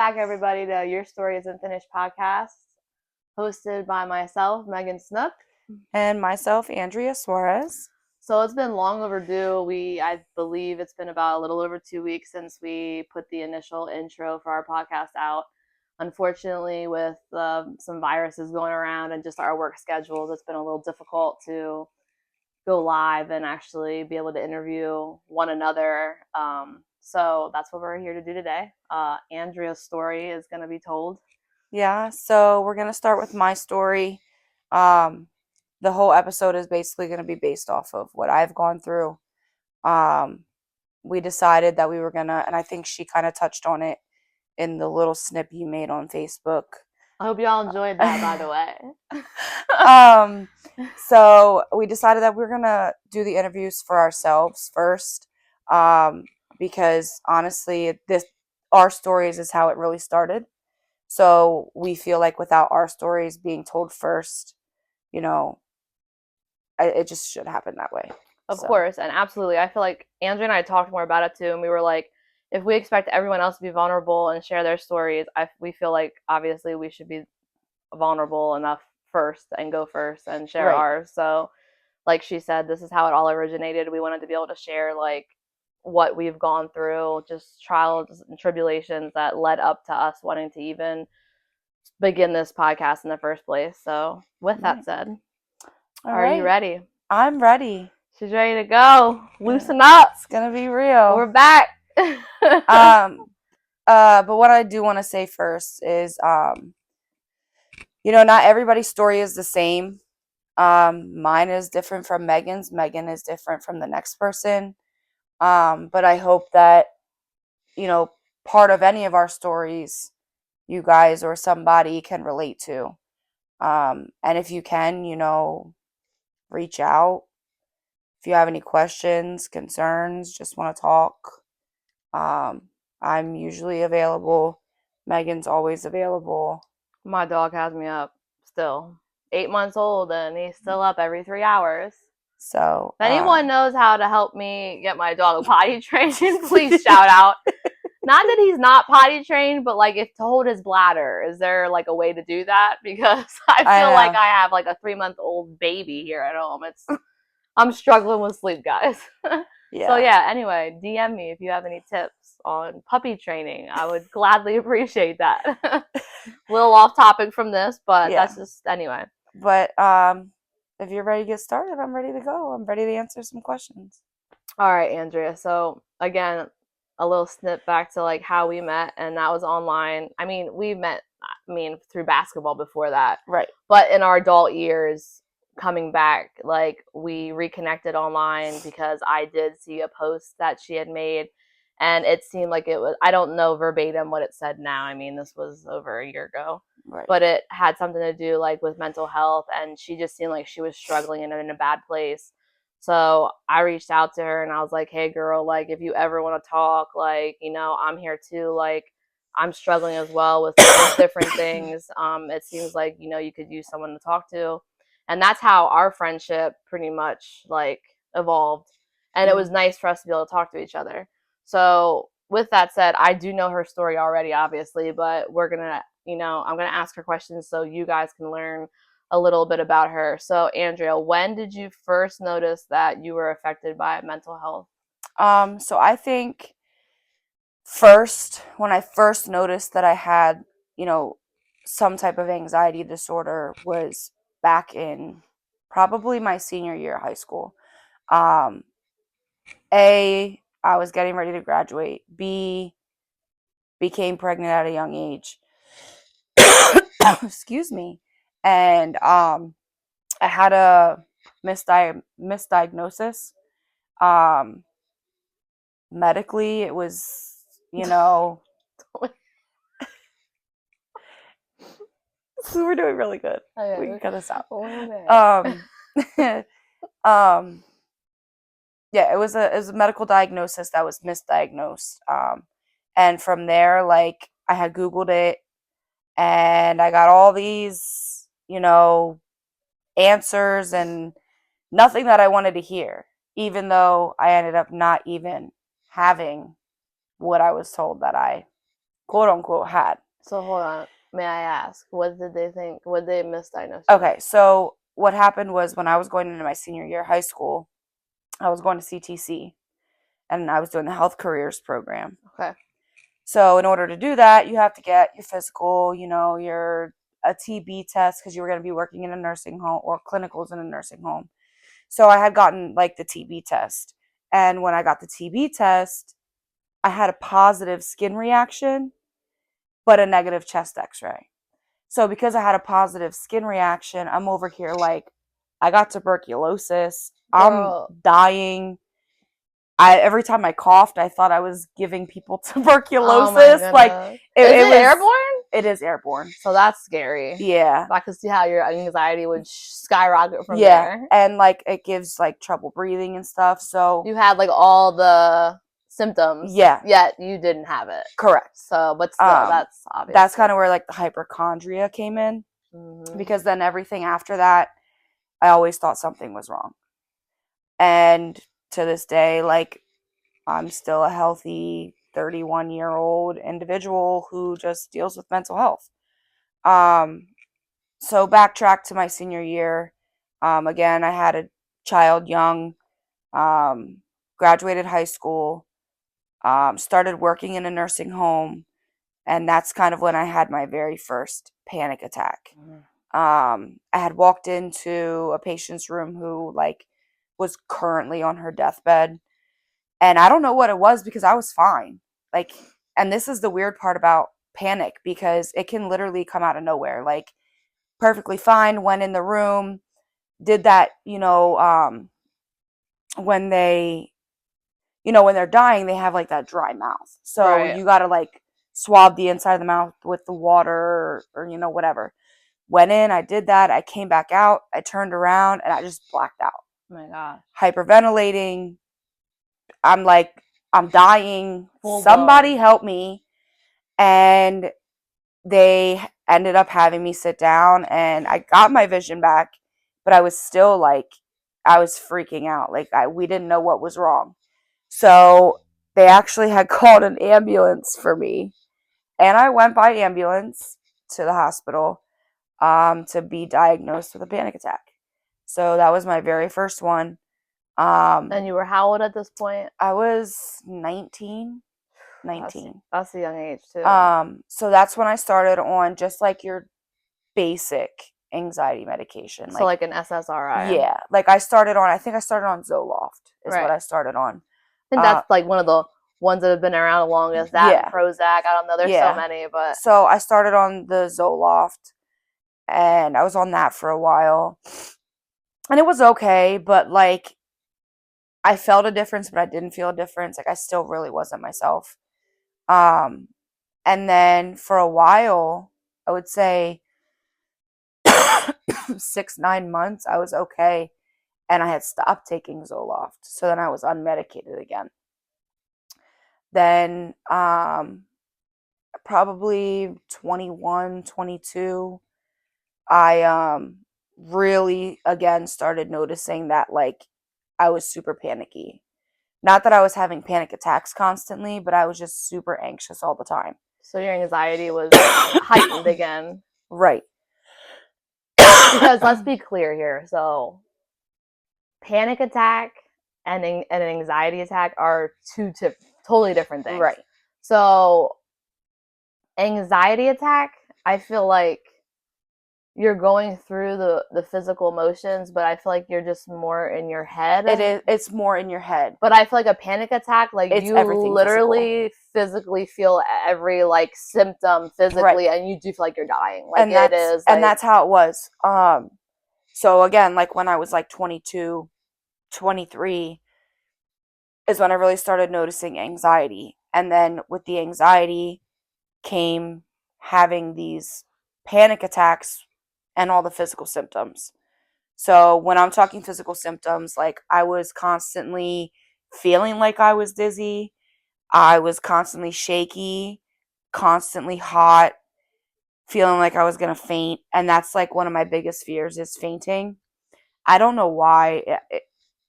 back, everybody, to Your Story Isn't Finished podcast, hosted by myself, Megan Snook. And myself, Andrea Suarez. So it's been long overdue. I believe it's been about a little over 2 weeks since we put the initial intro for our podcast out. Unfortunately, with some viruses going around and just our work schedules, it's been a little difficult to go live and actually be able to interview one another. So that's what we're here to do today. Andrea's story is going to be told. Yeah, so we're going to start with my story. The whole episode is basically going to be based off of what I've gone through. We decided that we were going to, and I think she kind of touched on it in the little snip you made on Facebook. I hope y'all enjoyed that, by the way. So we decided that we're going to do the interviews for ourselves first. Because honestly, our stories is how it really started. So we feel like without our stories being told first, it just should happen that way. Of course, and absolutely. I feel like Andrea and I talked more about it too, and we were like, if we expect everyone else to be vulnerable and share their stories, we feel like obviously we should be vulnerable enough first and go first and share ours. So, like she said, this is how it all originated. We wanted to be able to share like what we've gone through, just trials and tribulations that led up to us wanting to even begin this podcast in the first place. So with that said, are you ready? I'm ready. She's ready to go. Loosen up. It's gonna be real. We're back. But what I do want to say first is not everybody's story is the same. Mine is different from Megan's. Megan is different from the next person. But I hope that, part of any of our stories, you guys or somebody can relate to. And if you can, reach out. If you have any questions, concerns, just want to talk, I'm usually available. Megan's always available. My dog has me up still. 8 months old, and he's still up every 3 hours. So if anyone knows how to help me get my dog potty trained, please shout out. Not that he's not potty trained, but like if to hold his bladder, is there like a way to do that? Because I feel like I have like a 3-month-old baby here at home. I'm struggling with sleep, guys. Yeah. So yeah, anyway, DM me if you have any tips on puppy training. I would gladly appreciate that. A little off topic from this, but that's just anyway. But if you're ready to get started, I'm ready to go. I'm ready to answer some questions. All right, Andrea. So again, a little snip back to like how we met, and that was online. I mean, we met through basketball before that. Right. But in our adult years, coming back, like we reconnected online because I did see a post that she had made, and it seemed like it was, I don't know verbatim what it said now. I mean, this was over a year ago. Right. But it had something to do like with mental health, and she just seemed like she was struggling and in a bad place. So I reached out to her and I was like, hey girl, like if you ever want to talk, like, I'm here too. Like I'm struggling as well with different things. It seems like, you could use someone to talk to. And that's how our friendship pretty much like evolved. And it was nice for us to be able to talk to each other. So with that said, I do know her story already, obviously, but we're going to, I'm going to ask her questions so you guys can learn a little bit about her. So Andrea, when did you first notice that you were affected by mental health? So I think when I first noticed that I had, some type of anxiety disorder was back in probably my senior year of high school. A, I was getting ready to graduate. B, became pregnant at a young age. Excuse me. And I had a misdiagnosis. Medically, it was, we're doing really good. Okay. We can cut this out. Yeah, it was a medical diagnosis that was misdiagnosed. And from there, like, I had Googled it, and I got all these, answers and nothing that I wanted to hear, even though I ended up not even having what I was told that I quote unquote had. So hold on. May I ask, what did they think? What did they misdiagnose you with? Okay, so what happened was when I was going into my senior year of high school, I was going to CTC and I was doing the health careers program. Okay. So in order to do that, you have to get your physical, your a TB test because you were going to be working in a nursing home or clinicals in a nursing home. So I had gotten like the TB test. And when I got the TB test, I had a positive skin reaction, but a negative chest x-ray. So because I had a positive skin reaction, I'm over here like, I got tuberculosis. I'm Girl. dying. Every time I coughed, I thought I was giving people Oh my tuberculosis. Like goodness. it, Is it it was. airborne? It is airborne. So that's scary. Yeah. I could see how your anxiety would skyrocket from Yeah. there. And like it gives like trouble breathing and stuff. So You had like all the symptoms. yeah. Yet you didn't have it. Correct. So, but still, that's obvious. That's kind of where like the hypochondria came in, because then everything after that, I always thought something was wrong. And to this day, like I'm still a healthy 31-year-old individual who just deals with mental health. So backtrack to my senior year. Again, I had a child young, graduated high school, started working in a nursing home, and that's kind of when I had my very first panic attack. I had walked into a patient's room who like was currently on her deathbed, and I don't know what it was because I was fine. Like, and this is the weird part about panic because it can literally come out of nowhere. Like, perfectly fine, went in the room, did that, when they, when they're dying, they have like that dry mouth. So Right. you got to like swab the inside of the mouth with the water or whatever. Went in, I did that. I came back out, I turned around, and I just blacked out. Oh my God. Hyperventilating. I'm like, I'm dying. Full Somebody blown. help me. And they ended up having me sit down, and I got my vision back, but I was still like, I was freaking out. Like, we didn't know what was wrong. So they actually had called an ambulance for me. And I went by ambulance to the hospital to be diagnosed with a panic attack. So that was my very first one. And you were how old at this point? I was 19. That's a young age too. So that's when I started on just like your basic anxiety medication. So like an SSRI. Yeah. Like I think I started on Zoloft is Right. what I started on. I think that's like one of the ones that have been around the longest. That Yeah. and Prozac. I don't know. There's so many, but So I started on the Zoloft, and I was on that for a while. And it was okay, but like I felt a difference, but I didn't feel a difference. Like I still really wasn't myself. And then for a while, I would say 6-9 months, I was okay, and I had stopped taking Zoloft. So then I was unmedicated again. Then probably 21, 22, I really again started noticing that like I was super panicky. Not that I was having panic attacks constantly, but I was just super anxious all the time. So your anxiety was heightened again. Right. Because let's be clear here. So panic attack and an anxiety attack are two totally different things. Right. So anxiety attack, I feel like you're going through the physical emotions, but I feel like you're just more in your head. It's more in your head. But I feel like a panic attack, like it's you literally physically feel every like symptom physically, right. And you do feel like you're dying. Like it is, and that's how it was. So again, like when I was like 22, 23 is when I really started noticing anxiety. And then with the anxiety came having these panic attacks and all the physical symptoms. So when I'm talking physical symptoms, like I was constantly feeling like I was dizzy. I was constantly shaky, constantly hot, feeling like I was going to faint. And that's like one of my biggest fears is fainting. I don't know why.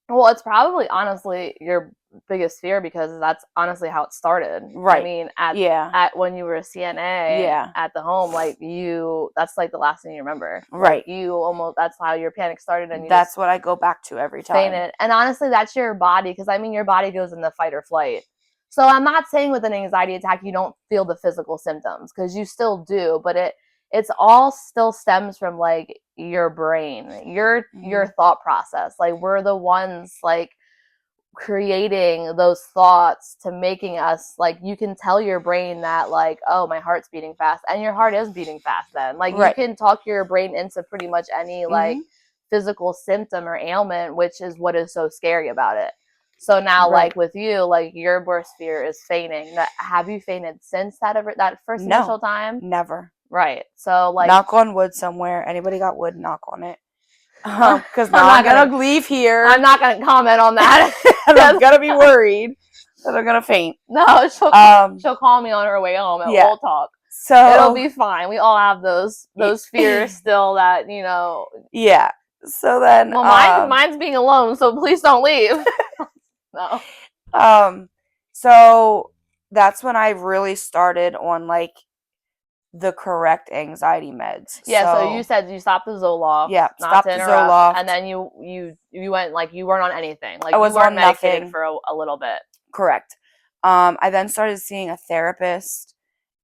Well, it's probably honestly your biggest fear because that's honestly how it started. I Right. mean, Yeah. at when you were a CNA Yeah. at the home, like you, that's like the last thing you remember. Like Right. you almost, that's how your panic started, and you That's just what I go back to every time. fainted. And honestly, that's your body because I mean, your body goes into fight or flight. So I'm not saying with an anxiety attack you don't feel the physical symptoms because you still do, but it's all still stems from like your brain, your Mhm. thought process. Like we're the ones like creating those thoughts to making us like you can tell your brain that like oh my heart's beating fast and your heart is beating fast then like you Right. can talk your brain into pretty much any like Mhm. physical symptom or ailment, which is what is so scary about it. So now Right. like with you, like your worst fear is fainting. Have you fainted since that first No. initial time? Never. Right, so like Knock on wood somewhere. Anybody got wood? Knock on it. I'm Because now I'm not gonna gonna leave I'm here not gonna comment on that. and I'm gonna be worried that I'm gonna faint. No, Um. she'll call me on her way home and Yeah. we'll talk. It'll So. be fine. We all have those fears still that, you know. Yeah. So then. Well, mine's being alone, so please don't leave. No. Um. So that's when I really started on like the correct anxiety meds. Yeah, so you So said you stopped the Zoloft, yeah, not to stopped the interrupt, and Zoloft. then you went like you weren't on anything. Like I you was weren't on medicated nothing. for a little bit. Correct. I then started seeing a therapist,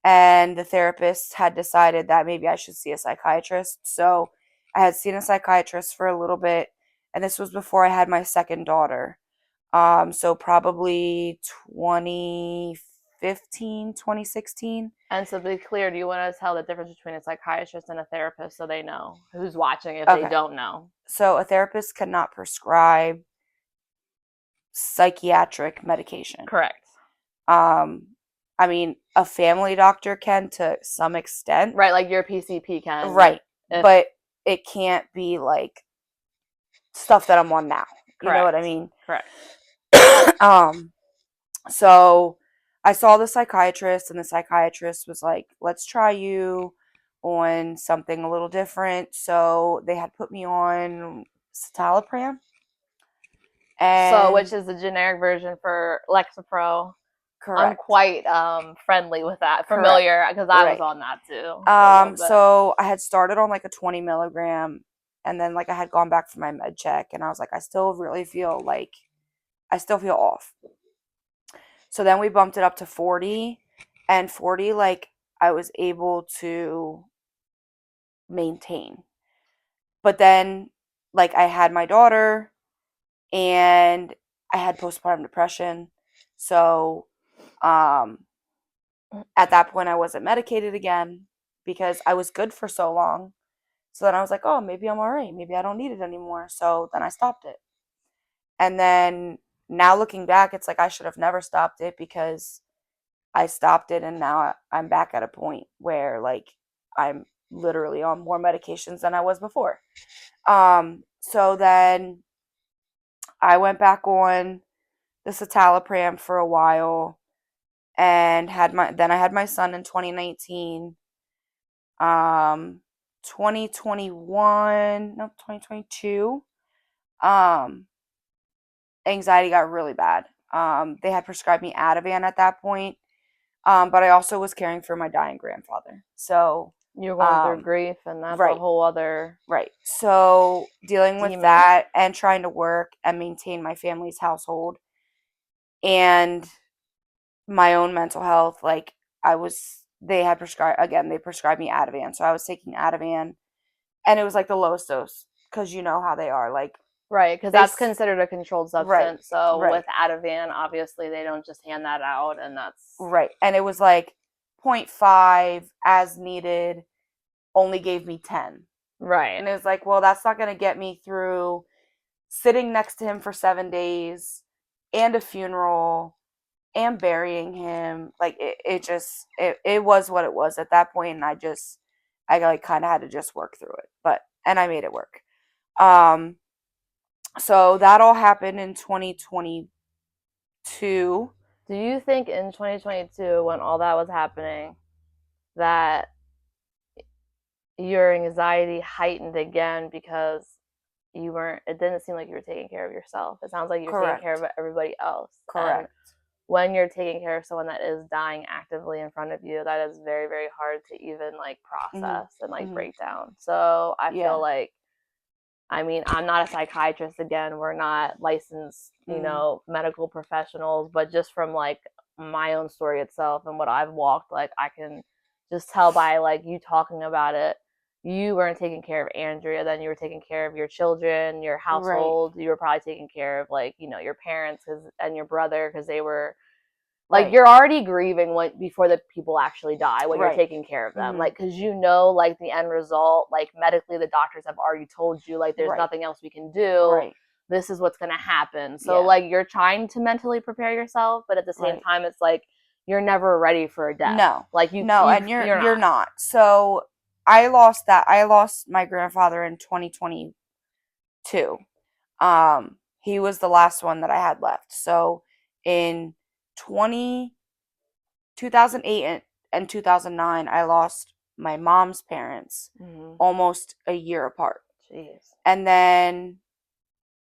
and the therapist had decided that maybe I should see a psychiatrist. So I had seen a psychiatrist for a little bit, and this was before I had my second daughter. So probably 2015, 2016. And so to be clear, do you want to tell the difference between a psychiatrist and a therapist so they know who's watching if they Okay. don't know? So a therapist cannot prescribe psychiatric medication. Correct. Um, I mean, a family doctor can to some extent. Right, like your PCP can Right. if But it can't be like stuff that I'm on now. You know correct. what I mean? Correct. um, so I saw the psychiatrist, and the psychiatrist was like, let's try you on something a little different. So they had put me on citalopram. So, which And is the generic version for Lexapro. I'm correct. quite friendly with that, Correct. familiar because I was Right. on that too for a little bit. So I had started on like a 20 milligram, and then like I had gone back for my med check, and I was like, I still really feel like I still feel off. So then we bumped it up to 40, and 40, like I was able to maintain. But then, like, I had my daughter, and I had postpartum depression. So, at that point, I wasn't medicated again because I was good for so long. So then I was like, oh, maybe I'm all right. Maybe I don't need it anymore. So then I stopped it. And then now looking back, it's like I should have never stopped it because I stopped it, and now I'm back at a point where like I'm literally on more medications than I was before. So then I went back on the citalopram for a while, and I had my son in 2019. 2021, no, 2022. Um, Anxiety got really bad. They had prescribed me Ativan at that point. But I also was caring for my dying grandfather. So, You're going through um, grief, and that's a right, whole other right. So dealing with demon. that and trying to work and maintain my family's household and my own mental health, like they prescribed me Ativan. So I was taking Ativan, and it was like the lowest dose because you know how they are. Like Right, because they, that's considered a controlled right, substance. So right, with Ativan, obviously they don't just hand that out, and that's right. And it was like zero point 0.5 as needed, only gave me 10. right. And it was like, well, that's not going to get me through sitting next to him for 7 days and a funeral and burying him. Like it was what it was at that point, and I like kind of had to just work through it. And I made it work. So that all happened in 2022. Do you think in 2022, when all that was happening, that your anxiety heightened again because you weren't, it didn't seem like you were taking care of yourself. It sounds like you're taking care Correct. of everybody else. And Correct. when you're taking care of someone that is dying actively in front of you, that is very, very hard to even like Mhm. process and like Mhm. break down. So I feel Yeah. like, I mean, I'm not a psychiatrist again. We're not licensed, Mhm. medical professionals, but just from like my own story itself and what I've walked, like I can just tell by like you talking about it. You weren't taking care of Andrea, then you were taking care of your children, your Right. household. You were probably taking care of like, your parents and your brother because they were like Right. you're already grieving when before the people actually die when you're Right. taking care of them, Mhm. like because like the end result, like medically the doctors have already told you like there's Right. nothing else we can do, Right. this is what's going to happen. So Yeah. like you're trying to mentally prepare yourself, but at the same Right. time it's like you're never ready for a death. No. Like No, and you're you're not. not. So I lost my grandfather in 2022. He was the last one that I had left. So in 20 2008 and 2009, I lost my mom's parents Mm-hmm. almost a year apart. Jeez. And then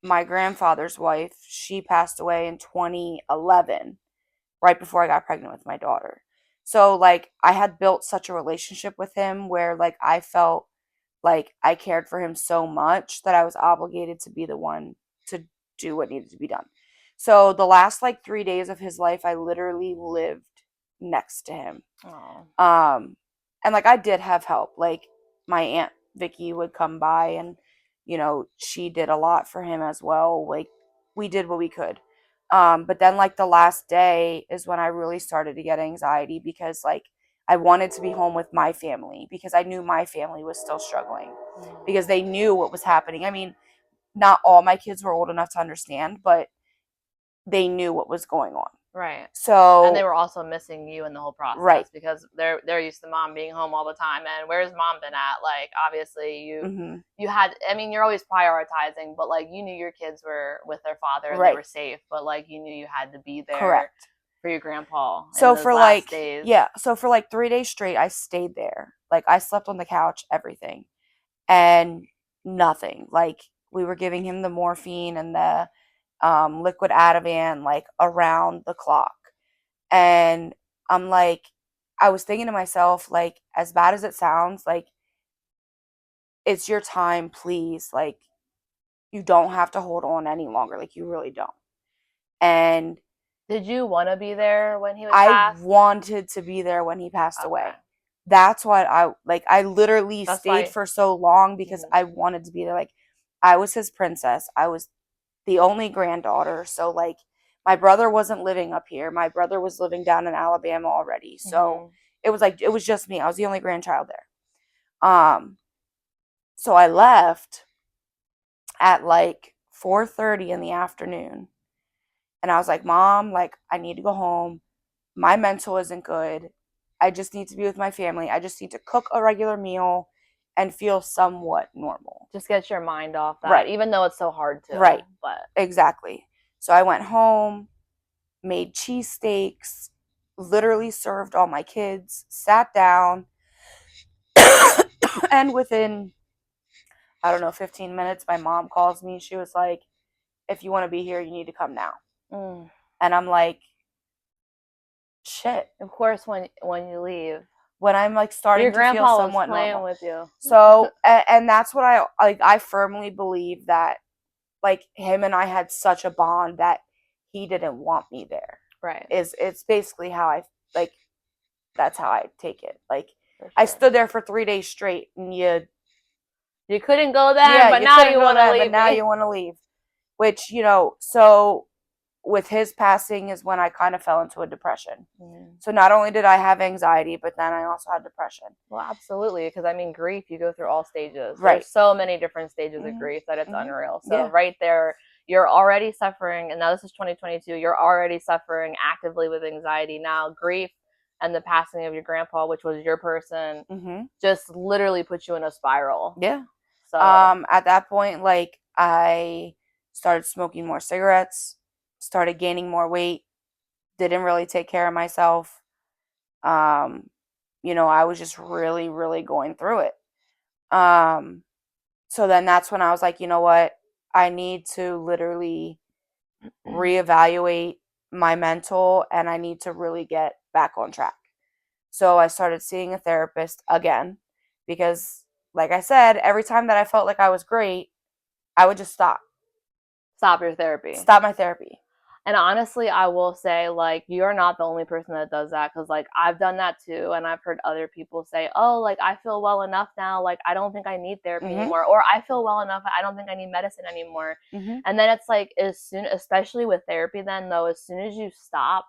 my grandfather's wife, she passed away in 2011, right before I got pregnant with my daughter. So like I had built such a relationship with him where like I felt like I cared for him so much that I was obligated to be the one to do what needed to be done. So the last like 3 days of his life I literally lived next to him. Oh. And like I did have help. Like my aunt Vicky would come by and she did a lot for him as well. Like we did what we could. But then like the last day is when I really started to get anxiety because like I wanted to be home with my family because I knew my family was still struggling because they knew what was happening. I mean, not all my kids were old enough to understand, but they knew what was going on. Right. And they So, were also missing you in the whole right. process because they're used to mom being home all the time. And where's mom been at? Like obviously Mhm. you had, I mean, you're always prioritizing, but like you knew your kids were with their father and they Right. were safe, but like you knew you had to be there Correct. for your grandpa in So those for last like days. yeah, so for like 3 days straight I stayed there. Like I slept on the couch, everything. And nothing. Like we were giving him the morphine and the liquid Ativan like around the clock. And I'm like, I was thinking to myself, like, as bad as it sounds, like, it's your time, please. Like, you don't have to hold on any longer. Like, you really don't. And Did you want to be there when he would I pass? wanted to be there when he passed Okay. away. That's what I literally That's stayed why. for so long because Mhm. I wanted to be there. Like, I was his princess. I was the only granddaughter. So, like, my brother wasn't living up here. My brother was living down in Alabama already. So, Mhm. it was just me. I was the only grandchild there. So I left at like 4:30 in the afternoon. And I was like, "Mom, like I need to go home. My mental isn't good. I just need to be with my family. I just need to cook a regular meal and feel somewhat normal." Just get your mind off that, Right. even though it's so hard to. Right. But Exactly. So I went home, made cheesesteaks, literally served all my kids, sat down, and within, I don't know, 15 minutes, my mom calls me. She was like, "If you want to be here, you need to come now." mm, And I'm like, shit. of course, when you leave, When I'm like your starting to feel grandpa was somewhat playing normal. with you. So, and that's what I firmly believe that like him and I had such a bond that he didn't want me there. Right. It's basically how I like, that's how I take it. Like For I sure. stood there for 3 days straight and You couldn't go then, yeah, but you now couldn't you go want to then, but leave now me. you want to leave. Which, so with his passing is when I kind of fell into a depression. So not only did I have anxiety, but then I also had depression. Well, absolutely, because I mean, grief, you go through all stages. Right. There's so many different stages of Mhm. grief that it's Mhm. unreal. So Yeah. right there, you're already suffering, and now this is 2022. You're already suffering actively with anxiety. Now, grief and the passing of your grandpa, which was your person, Mhm. just literally put you in a spiral. Yeah. So At that point, like I started smoking more cigarettes, started gaining more weight, didn't really take care of myself. Um, I was just really, really going through it. So then that's when I was like, you know what? I need to literally reevaluate my mental and I need to really get back on track. So I started seeing a therapist again because, like I said, every time that I felt like I was great, I would just Stop your therapy. stop my therapy. And honestly, I will say, like, you're not the only person that does that because, like, I've done that too. And I've heard other people say, oh, like, I feel well enough now. Like, I don't think I need therapy Mm-hmm. anymore. Or I feel well enough. I don't think I need medicine anymore. Mm-hmm. And then it's like, as soon, especially with therapy, then, though, as soon as you stop,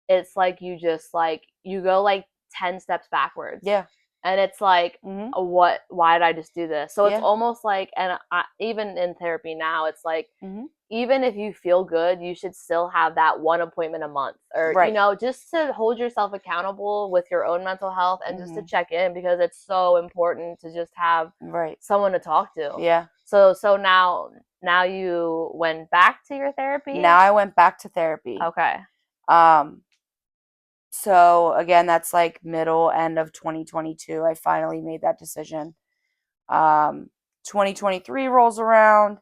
it's like you just, like, you go like 10 steps backwards. Yeah. And it's like, Mm-hmm. why did I just do this? So it's Yeah. almost like, and even in therapy now, it's like, Mm-hmm. even if you feel good, you should still have that one appointment a month or, Right. just to hold yourself accountable with your own mental health and just to Mm-hmm. check in because it's so important to just have Right. someone to talk to. Yeah. So now you went back to your therapy? Now I went back to therapy. Okay. So again, that's like middle end of 2022. I finally made that decision. 2023 rolls around,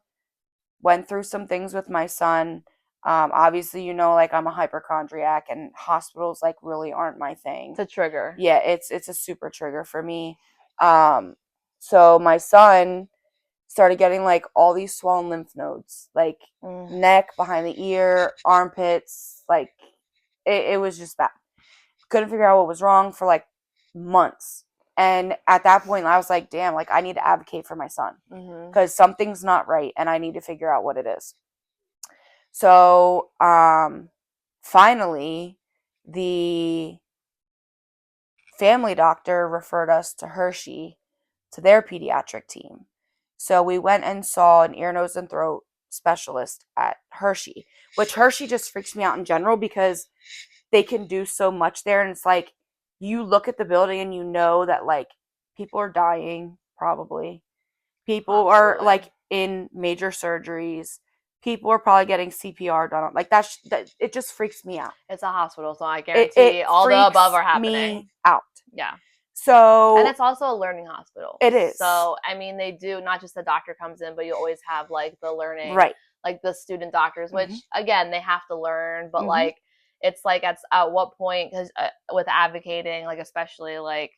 went through some things with my son. Obviously, like I'm a hypochondriac and hospitals like really aren't my thing. It's a trigger. Yeah, it's a super trigger for me. So my son started getting like all these swollen lymph nodes, like neck, behind the ear, armpits, like it was just bad. Couldn't figure out what was wrong for like months. And at that point, I was like, damn, like I need to advocate for my son because something's not right and I need to figure out what it is. So finally, the family doctor referred us to Hershey, to their pediatric team. So we went and saw an ear, nose, and throat specialist at Hershey, which Hershey just freaks me out in general because they can do so much there. And it's like, you look at the building and you know that like people are dying, probably. People are like in major surgeries. People are probably getting CPR done. Like that it just freaks me out. It's a hospital, so I guarantee all the above are happening. Me out. Yeah. So and it's also a learning hospital. It is. So I mean, they do not just the doctor comes in, but you always have like the learning, right? Like the student doctors, which again they have to learn, but like it's like at what point, because with advocating, like especially like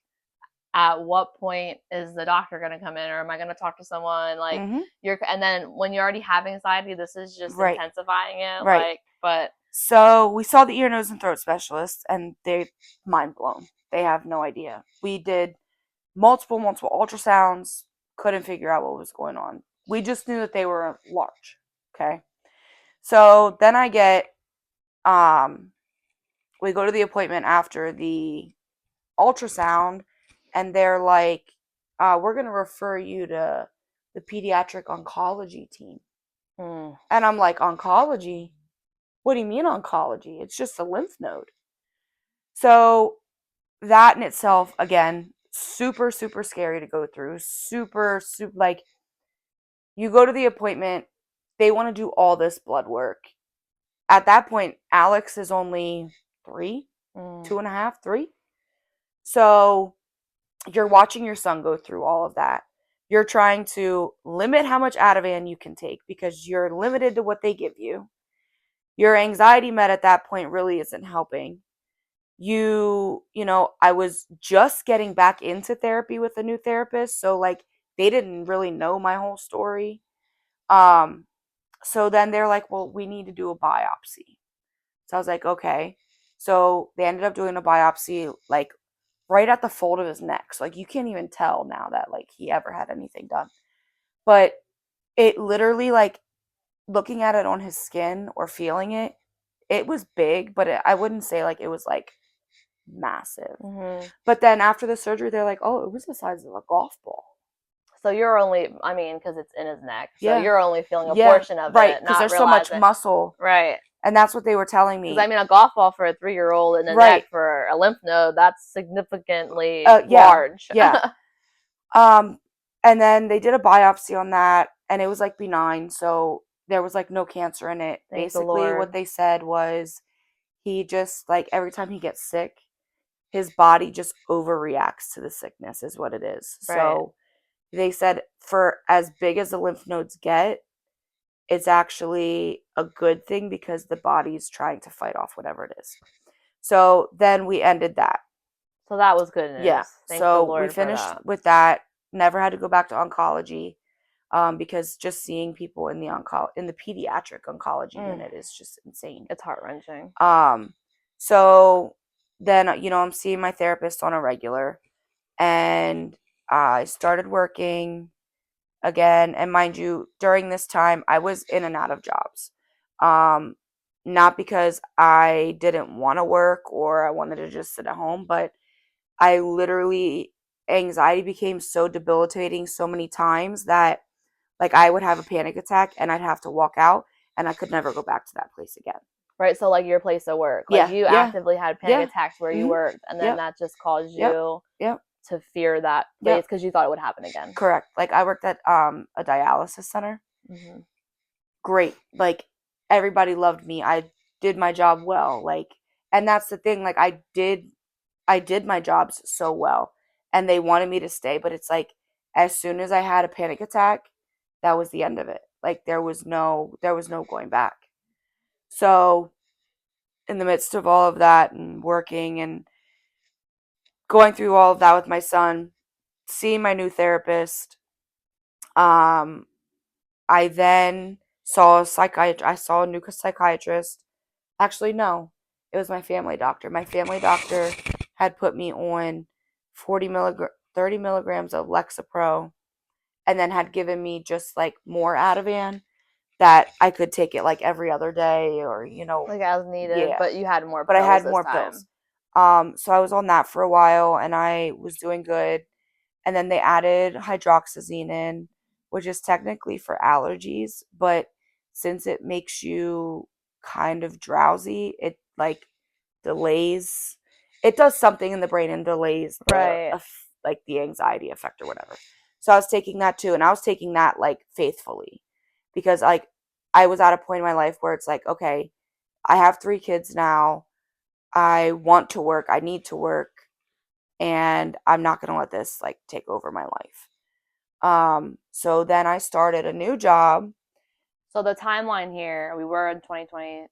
at what point is the doctor going to come in, or am I going to talk to someone like and then when you already have anxiety, this is just intensifying it, like. But so we saw the ear, nose, and throat specialist, and they're mind blown. They have no idea. We did multiple ultrasounds, couldn't figure out what was going on. We just knew that they were large. Okay. So then I get, we go to the appointment after the ultrasound, and they're like, we're going to refer you to the pediatric oncology team. And I'm like, oncology? What do you mean oncology? It's just a lymph node. So that in itself, again, super, super scary to go through. Super, like, you go to the appointment, they want to do all this blood work. At that point, Alex is only 3, 2.5, 3. So you're watching your son go through all of that. You're trying to limit how much Ativan you can take because you're limited to what they give you. Your anxiety med at that point really isn't helping. I was just getting back into therapy with a new therapist, so like they didn't really know my whole story. So then they're like, well, we need to do a biopsy. So I was like, okay. So they ended up doing a biopsy like right at the fold of his neck. So like you can't even tell now that like he ever had anything done. But it literally, like, looking at it on his skin or feeling it, it was big, but I wouldn't say like it was like massive. But then after the surgery, they're like, oh, it was the size of a golf ball. So you're only, I mean, because it's in his neck. So you're only feeling a portion of right, it, because there's so much muscle. Right. And that's what they were telling me. Because I mean, a golf ball for a 3-year-old and a neck for a lymph node, that's significantly large. Yeah. And then they did a biopsy on that, and it was like benign, so there was like no cancer in it. Thank the Basically, Lord. what they said was he just like every time he gets sick, his body just overreacts to the sickness, is what it is. Right. So they said for as big as the lymph nodes get, it's actually a good thing because the body's trying to fight off whatever it is. So then we ended that. So that was good Yeah. news. Thank the So we Lord for finished that. with that. Never had to go back to oncology, because just seeing people in the pediatric oncology Mm, unit is just insane. it's heart wrenching. Um, so then I'm seeing my therapist on a regular, and I started working again. And mind you, during this time, I was in and out of jobs. Um, Not because I didn't want to work or I wanted to just sit at home, but I literally, anxiety became so debilitating so many times that like I would have a panic attack and I'd have to walk out and I could never go back to that place again. Right, so like your place of work, like Yeah, you yeah, actively had panic yeah. attacks where you Mhm. worked, and then Yep, that just caused yep, you yep, to fear that place yep. because you thought it would happen again. Correct. Like I worked at a dialysis center. Hmm. Great. Like everybody loved me. I did my job well. Like, and that's the thing, like I did my jobs so well and they wanted me to stay, but it's like as soon as I had a panic attack, that was the end of it. Like there was no going back. So, in the midst of all of that and working and going through all of that with my son, seeing my new therapist, um I then saw a psychiatrist. I saw a new psychiatrist. Actually, no, it was my family doctor. My family doctor had put me on 30 milligrams of Lexapro, and then had given me just like more Ativan that I could take it like every other day, or Like as needed, yeah. but you had more But I pills had this more pills. time. So I was on that for a while, and I was doing good. And then they added hydroxyzine in, which is technically for allergies, but since it makes you kind of drowsy, it like delays. It does something in the brain and delays Right. like the anxiety effect or whatever. So I was taking that too, and I was taking that like faithfully because like I was at a point in my life where it's like, okay, I have 3 kids now. I want to work. I need to work, and I'm not going to let this like take over my life. So then I started a new job So the timeline here, we were in 2022,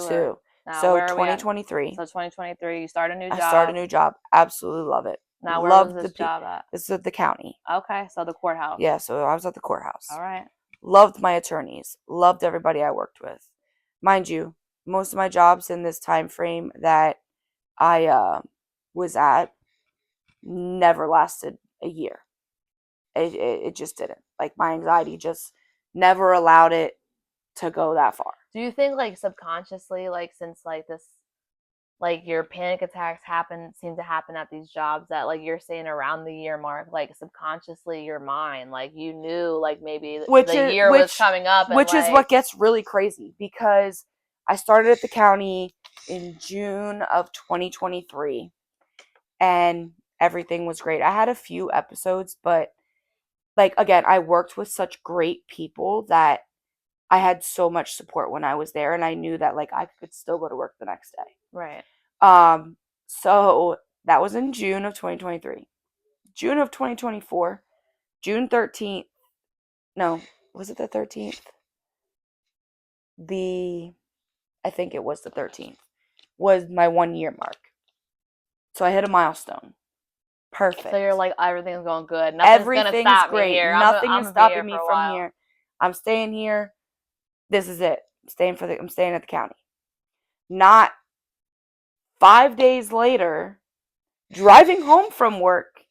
or too. now So where are we at? 2023, So 2023, you start a new I started job. a new job. Absolutely love it. Now where was Loved this job at? this is at the county. Okay, so the courthouse. Yeah, so I was at the All courthouse. right. Loved my attorneys. Loved everybody I worked with. Mind you, most of my jobs in this time frame that I was at never lasted a year. It just didn't. Like my anxiety just never allowed it to go that far. Do you think like subconsciously, like since like this, like your panic attacks seem to happen at these jobs that like you're saying around the year mark, like subconsciously your mind, like you knew like maybe Which the is year was coming up and which is like what gets really crazy because I started at the county in June of 2023 and everything was great. I had a few episodes, but like again, I worked with such great people that I had so much support when I was there, and I knew that like I could still go to work the next day. right. So that was in June of 2023. June of 2024, June 13th. No, was it the 13th? The I think it was the 13th. Was my 1 year mark. So I hit a milestone. So you're Perfect. like everything's going good. Nothing's gonna Everything's stop me great. here. Nothing I'm is gonna be here stopping for me a from while. here. I'm staying here. This is it. I'm staying at the county. Not 5 days later, driving home from work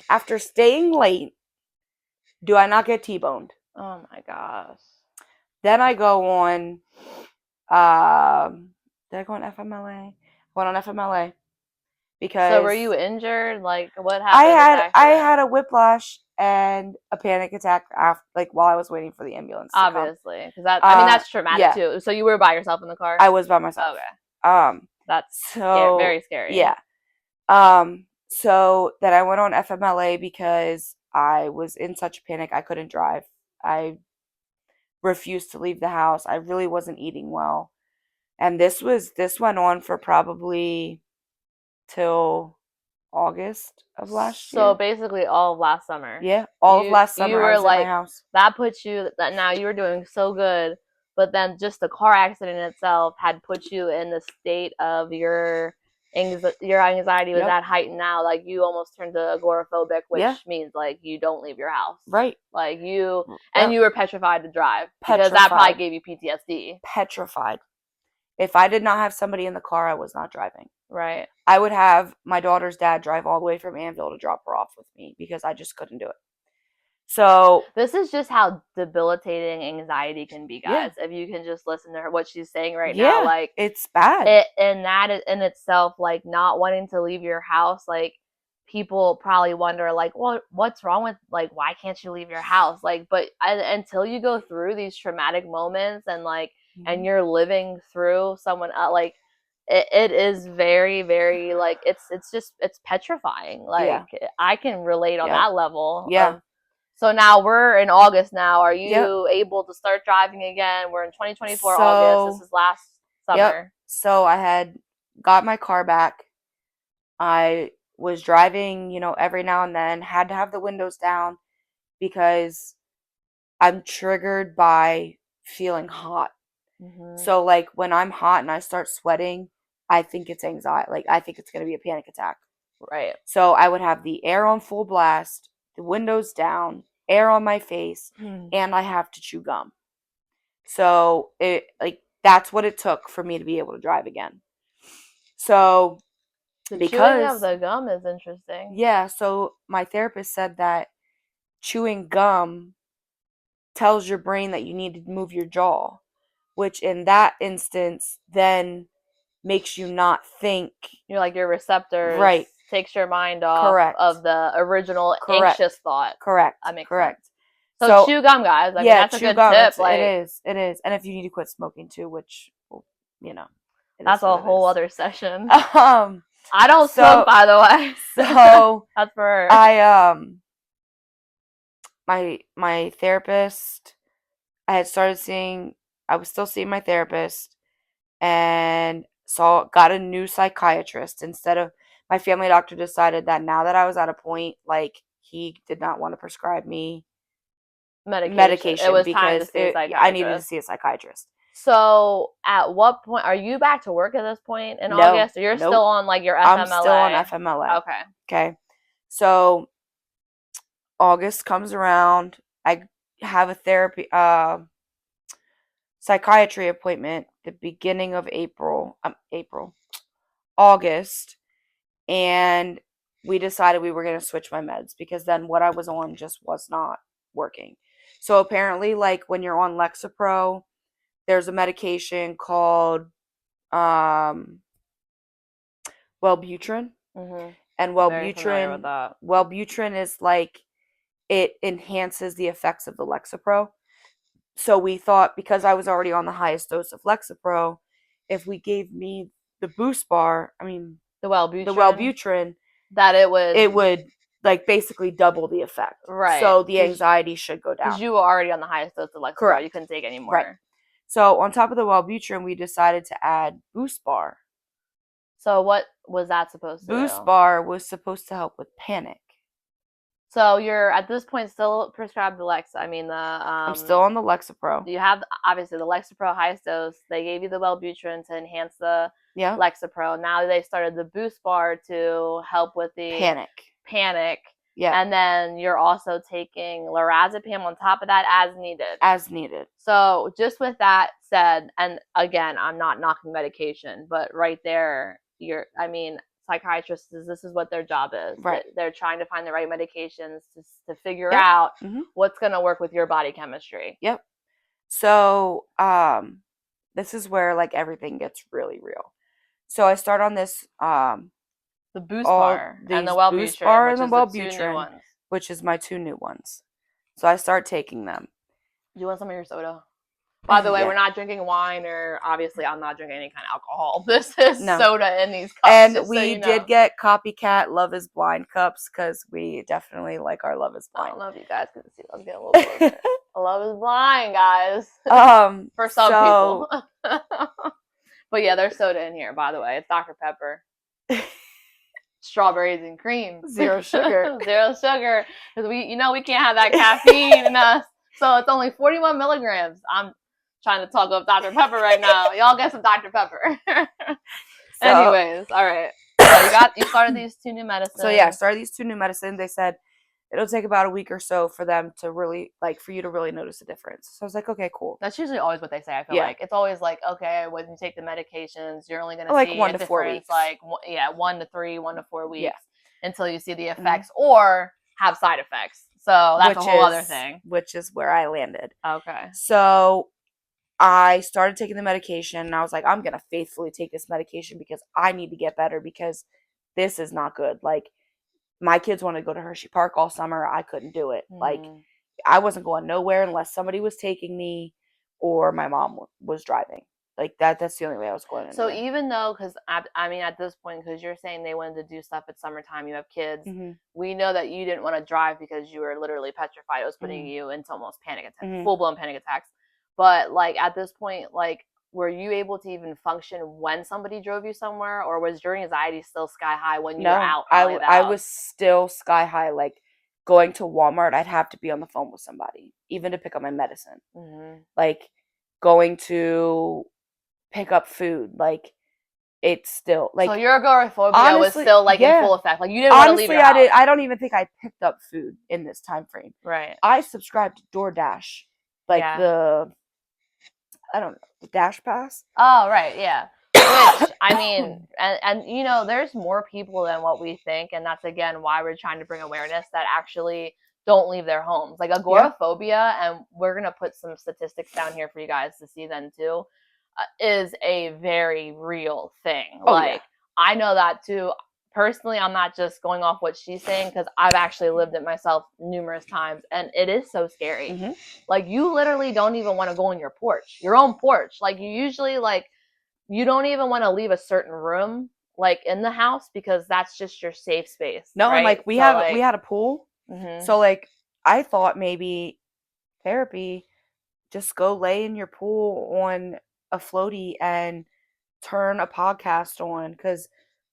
after staying late, do I not get T-boned? Oh my gosh. Then I go on. Did I go on FMLA? I went on FMLA So were because you injured? Like what I happened in this had I accident? had a whiplash and a panic attack after, like while I was waiting for the ambulance to come. Obviously, because that I mean that's traumatic Yeah, too. So you were by yourself in the car? I was by myself. Okay, Um, that's so very scary. yeah. So then I went on FMLA because I was in such a panic I couldn't drive. I refused to leave the house. I really wasn't eating well. And this went on for probably till August of last So year. basically all of last summer. Yeah, all of last You summer I were was at my like house. that put you that now you were doing so good, but then just the car accident itself had put you in the state of your anxiety was Yep. at heightened now. Like you almost turned to agoraphobic, which Yeah. means like you don't leave your house. Right. Like you and Yep. you were petrified to drive because that probably Petrified. gave you PTSD. Petrified. If I did not have somebody in the car, I was not driving. Right. I would have my daughter's dad drive all the way from Anvil to drop her off with me because I just couldn't do it. So This is just how debilitating anxiety can be, yeah, guys. If you can just listen to her, what she's saying right now, yeah, like it's bad. it, and that in itself, like not wanting to leave your house, like people probably wonder, like, well, what's wrong with, like, why can't you leave your house? Like, but until you go through these traumatic moments and like, and you're living through someone like. It is very, very like it's petrifying. Like Yeah, I can relate on yeah, that level yeah, of so now we're in August now. Are yep. you able to start driving again? We're in 2024 August. This So is last yep. summer. So I had got my car back. I was driving, every now and then, had to have the windows down because I'm triggered by feeling hot. Mm-hmm. So like when I'm hot and I start sweating, I think it's anxiety. Like I think it's going to be a panic attack. Right. So I would have the air on full blast, the windows down, air on my face, and I have to chew gum. So it like that's what it took for me to be able to drive again. So The chewing of because the gum is interesting. yeah, so my therapist said that chewing gum tells your brain that you need to move your jaw, which in that instance then makes you not think. You're like your receptors Right. takes your mind off Correct. of the original Correct. anxious thought. Correct. That makes Correct. sense. So chew gum, guys. I mean, Yeah, that's a chew good gum. tip. It Like is. It is. And if you need to quit smoking too, which, you know, it that's is a what it whole is. other session. Um, I don't smoke, by the way. So that's for her. My therapist, I had started seeing. I was still seeing my therapist, and got a new psychiatrist instead of my family doctor. Decided that now that I was at a point, like he did not want to prescribe me medication It was time to because see a I needed to psychiatrist. see a psychiatrist. So, at what point are you back to work at this point in No, August, or you're nope. still on like your FMLA? I'm still on FMLA. Okay. Okay. So August comes around. I have a psychiatry appointment the beginning of August, and we decided we were going to switch my meds because then what I was on just was not working. So apparently, like when you're on Lexapro, there's a medication called Wellbutrin, and Very familiar with that. Wellbutrin is like it enhances the effects of the Lexapro. So we thought because I was already on the highest dose of Lexapro, if we gave me the boost bar, The Wellbutrin, that it would like basically double the effect. Right. So the anxiety should go down. Because you were already on the highest dose of Lexapro. Correct. You couldn't take any more. Right. So on top of the Wellbutrin, we decided to add Boost Bar. So what was that supposed to do? Boost Bar was supposed to help with panic. So you're at this point still prescribed the Lexa. I mean I'm still on the Lexapro. You have obviously the Lexapro highest dose. They gave you the Wellbutrin to enhance the Lexapro. Now they started the Boost Bar to help with the panic. Yeah. And then you're also taking lorazepam on top of that as needed. As needed. So just with that said, and again, I'm not knocking medication, but right there, psychiatrists, this is what their job is. Right. They're trying to find the right medications to figure out what's going to work with your body chemistry. Yep. So this is where like everything gets really real. So I start on this the Boost Bar and the Wellbutrin, which is my two new ones. So I start taking them. Do you want some of your soda? By the way, we're not drinking wine, or obviously I'm not drinking any kind of alcohol. This is soda in these cups. And we did get copycat Love is Blind cups because we definitely like our Love is Blind. I don't know if you guys can see. Let's get a little closer. Love is Blind, guys. For some people. But yeah, there's soda in here, by the way. It's Dr. Pepper. strawberries and cream. 0 sugar. 0 sugar. Because we can't have that caffeine in us. So it's only 41 milligrams. I'm trying to talk up Dr. Pepper right now. Y'all get some Dr. Pepper. So, anyways, all right. So you started these 2 new medicines. So yeah, I started these 2 new medicines. They said it'll take about a week or so for them to really, like, for you to really notice a difference. So I was like, okay, cool. That's usually always what they say. I feel like it's always like, okay, when you take the medications, you're only going to like see 1 a to 4 difference, weeks. like 1 to 3, 1 to 4 weeks until you see the effects or have side effects. So that's a whole other thing. Which is where I landed. Okay. So I started taking the medication, and I was like, I'm going to faithfully take this medication because I need to get better because this is not good. Like, my kids wanted to go to Hershey Park all summer. I couldn't do it. Like, I wasn't going nowhere unless somebody was taking me or my mom was driving. Like, that's the only way I was going anywhere. So even though, because I mean, at this point, because you're saying they wanted to do stuff at summertime, you have kids, we know that you didn't want to drive because you were literally petrified. It was putting you into almost panic attacks, full-blown panic attacks. But, like, at this point, like, were you able to even function when somebody drove you somewhere, or was your anxiety still sky high when you were out? I was still sky high. Like, going to Walmart, I'd have to be on the phone with somebody, even to pick up my medicine. Like, going to pick up food, like, it's still, like, so your agoraphobia was still, like, in full effect. Like, you didn't want to leave your house. I don't even think I picked up food in this time frame. Right. I subscribed to DoorDash, like I don't know, the Dash Pass. Oh, right, yeah. Which, I mean, and there's more people than what we think, and that's, again, why we're trying to bring awareness that actually don't leave their homes. Like, agoraphobia, and we're going to put some statistics down here for you guys to see then, too, is a very real thing. I know that, too. Personally, I'm not just going off what she's saying because I've actually lived it myself numerous times, and it is so scary. Like, you literally don't even want to go on your porch, your own porch. Like, you usually, like, you don't even want to leave a certain room, like, in the house because that's just your safe space. No, right? And, like, we had a pool. So, like, I thought maybe therapy, just go lay in your pool on a floaty and turn a podcast on, because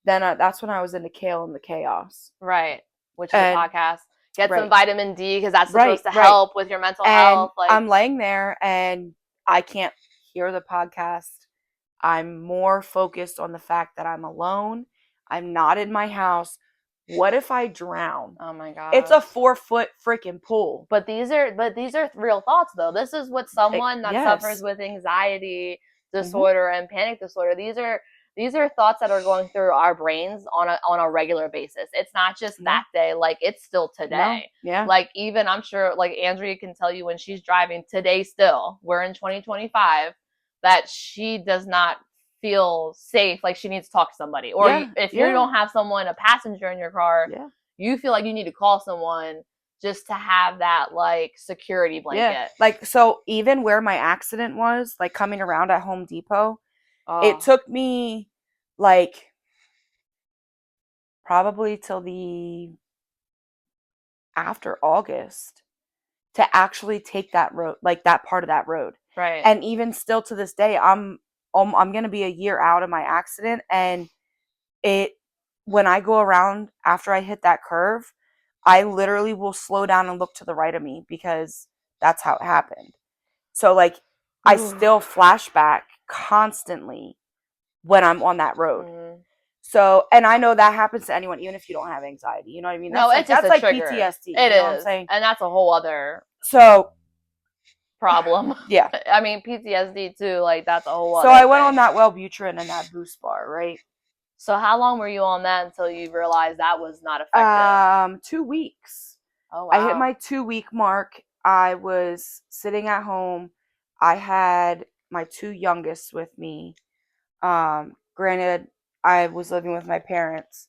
then that's when I was into Kale and the Chaos. Right. Which is a podcast. Get some vitamin D because that's supposed to help with your mental health. Like, I'm laying there and I can't hear the podcast. I'm more focused on the fact that I'm alone. I'm not in my house. What if I drown? Oh my god! It's a 4-foot freaking pool. But these are real thoughts, though. This is what someone that suffers with anxiety disorder and panic disorder. These are thoughts that are going through our brains on a regular basis. It's not just that day. Like, it's still today. No. Yeah. Like, even I'm sure, like, Andrea can tell you when she's driving today. Still, we're in 2025. That she does not feel safe, like she needs to talk to somebody, or if you don't have someone, a passenger in your car, you feel like you need to call someone just to have that, like, security blanket. Like, so even where my accident was, like, coming around at Home Depot, it took me, like, probably till the after August to actually take that road, like, that part of that road. Right. And even still to this day, I'm going to be a year out of my accident, and when I go around after I hit that curve, I literally will slow down and look to the right of me because that's how it happened. So, like, I still flashback constantly when I'm on that road. So, and I know that happens to anyone, even if you don't have anxiety. You know what I mean? That's it's just like trigger. PTSD. It is, what I'm saying? And that's a whole other problem. Yeah. I mean, PTSD too. Like, that's a whole other. So I went on that Wellbutrin and that Boost Bar, right? So how long were you on that until you realized that was not effective? 2 weeks. Oh wow. I hit my 2-week mark. I was sitting at home. I had my 2 youngest with me. Granted, I was living with my parents,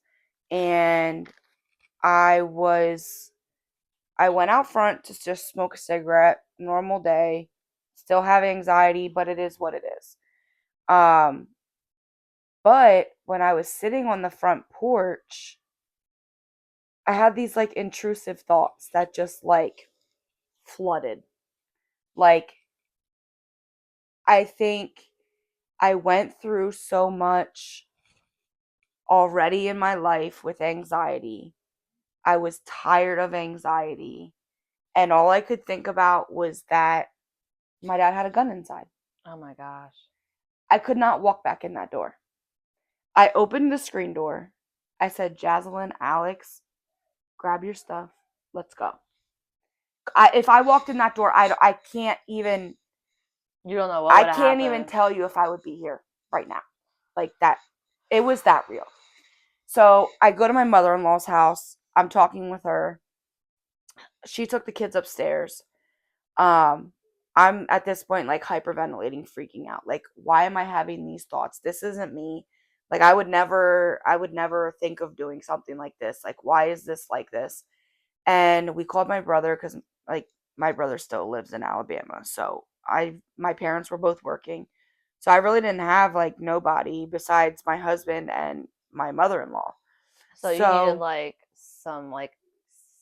and I went out front to just smoke a cigarette, normal day, still have anxiety, but it is what it is. But when I was sitting on the front porch, I had these, like, intrusive thoughts that just, like, flooded. Like, I think I went through so much already in my life with anxiety. I was tired of anxiety. And all I could think about was that my dad had a gun inside. Oh my gosh. I could not walk back in that door. I opened the screen door. I said, Jaslyn, Alex, grab your stuff. Let's go. If I walked in that door, I can't even, You don't know what I would have can't even happened. tell you if I would be here right now. Like that. It was that real. So I go to my mother-in-law's house. I'm talking with her. She took the kids upstairs. Um, I'm at this point like hyperventilating, freaking out. Like, why am I having these thoughts? This isn't me. Like I would never think of doing something like this. Like, why is this like this? And we called my brother because like my brother still lives in Alabama. So my parents were both working. So I really didn't have like nobody besides my husband and my mother-in-law. So you needed So like some like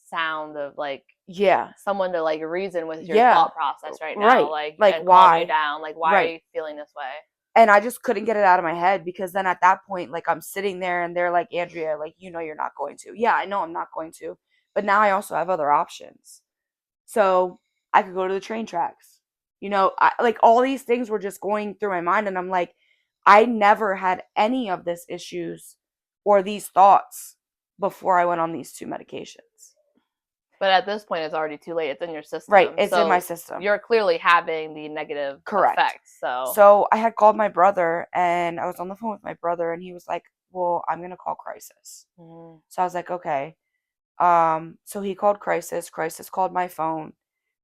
sound of like yeah, someone to like reason with your yeah, thought process right now, right. like Like and calm you why? down. Like why are Right. you feeling this way? And I just couldn't get it out of my head because then at that point, like I'm sitting there and they're like, Andrea, like, you know, you're not going to. Yeah, I know I'm not going to. But now I also have other options. So I could go to the train tracks. Like all these things were just going through my mind. And I'm like, I never had any of this issues or these thoughts before I went on these two medications. But at this point, it's already too late. It's in your Right. system, It's in my so system. you're clearly having the negative Correct. effects. So So I had called my brother and I was on the phone with my brother and he was like, well, I'm going to call crisis. mm. So I was like, okay. So he called crisis. Crisis called my phone.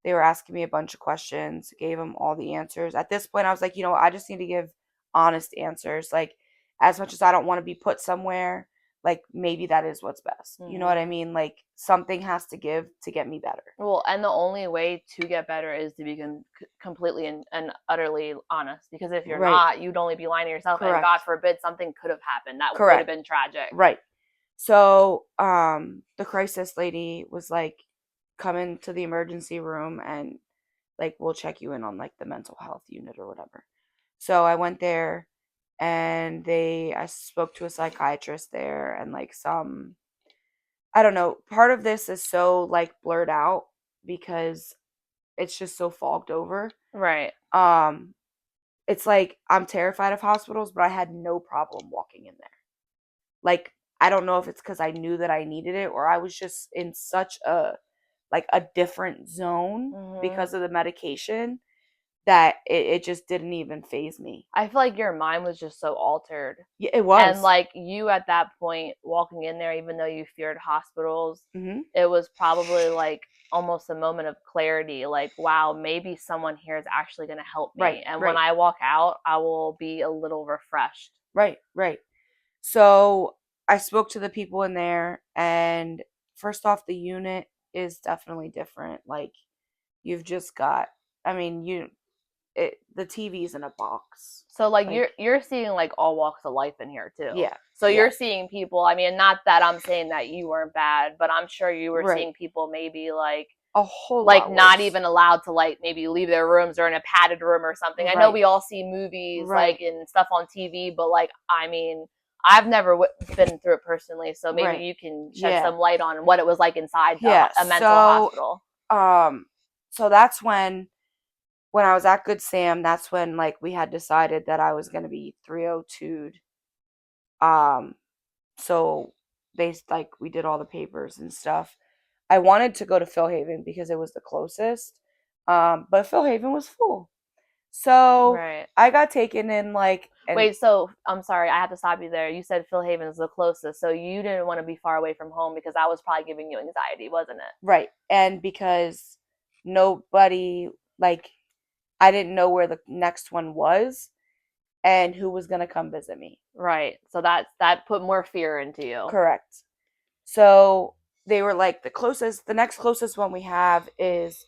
They were asking me a bunch of questions, gave them all the answers. At this point, I was like, I just need to give honest answers. Like, as much as I don't want to be put somewhere, like, maybe that is what's best. You know what I hmm mean? Like, something has to give to get me better. Well, and the only way to get better is to be completely and utterly honest. Because if you're Right. not, you'd only be lying to yourself, and God Correct. forbid something could have happened that would have Correct. been tragic. Right. So, the crisis lady was like, come into the emergency room and like we'll check you in on like the mental health unit or whatever. So I went there and I spoke to a psychiatrist there and like some, I don't know, part of this is so like blurred out because it's just so fogged over. Right. Um it's like I'm terrified of hospitals, but I had no problem walking in there. Like I don't know if it's cuz I knew that I needed it or I was just in such a different zone hmm because of the medication that it just didn't even phase me. I feel like your mind was just so altered. Yeah, it And was. like you at that point walking in there, even though you feared hospitals, Hmm. it was probably like almost a moment of clarity. Like, wow, maybe someone here is actually going to help Right, me. And when right, I walk out, I will be a little refreshed. right, right. So I spoke to the people in there, and first off, the unit is definitely different. Like you've just got, I mean, the TV's in a box. So like Like you're seeing like all walks of life in here too. yeah, So yeah, you're seeing people, I mean, not that I'm saying that you weren't bad, but I'm sure you were right. seeing people maybe A whole like lot not worse. even allowed to like maybe leave their rooms or in a padded room or something. I know Right, we all see movies like right, and stuff on TV, but like I mean, I've never been through it personally, so maybe right. you can shed Yeah, some light on what it was like inside yeah. a mental hospital. Um, so that's when I was at Good Sam, that's when like we had decided that I was gonna be 302'd. Um, so we did all the papers and stuff. I wanted to go to Phil Haven because it was the closest. But Phil Haven was full. So Right. I got taken in like and Wait, so I'm sorry, I have to stop you there. You said Phil Haven is the closest, so you didn't want to be far away from home because that was probably giving you anxiety, wasn't it? right. And because nobody like I didn't know where the next one was and who was gonna come visit me. Right. So that put more fear into you. Correct. So they were like the next closest one we have is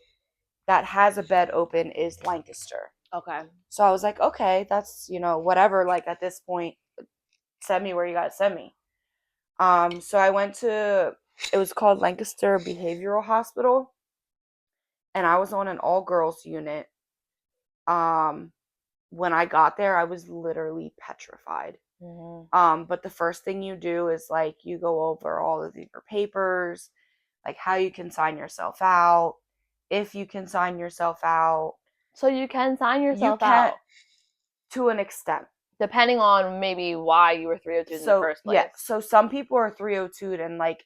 that has a bed open is Lancaster. Okay. So I was like, okay, that's, whatever. Like at this point, send me where you gotta send me. So I went to, it was called Lancaster Behavioral Hospital, and I was on an all girls unit. Um, when I got there, I was literally petrified. But the first thing you do is like you go over all of your papers, like how you can sign yourself out, if you can sign yourself out. So you can sign You yourself can't out to an extent. depending on maybe why you were 302 in the So first yeah, place. so some people are 302'd and like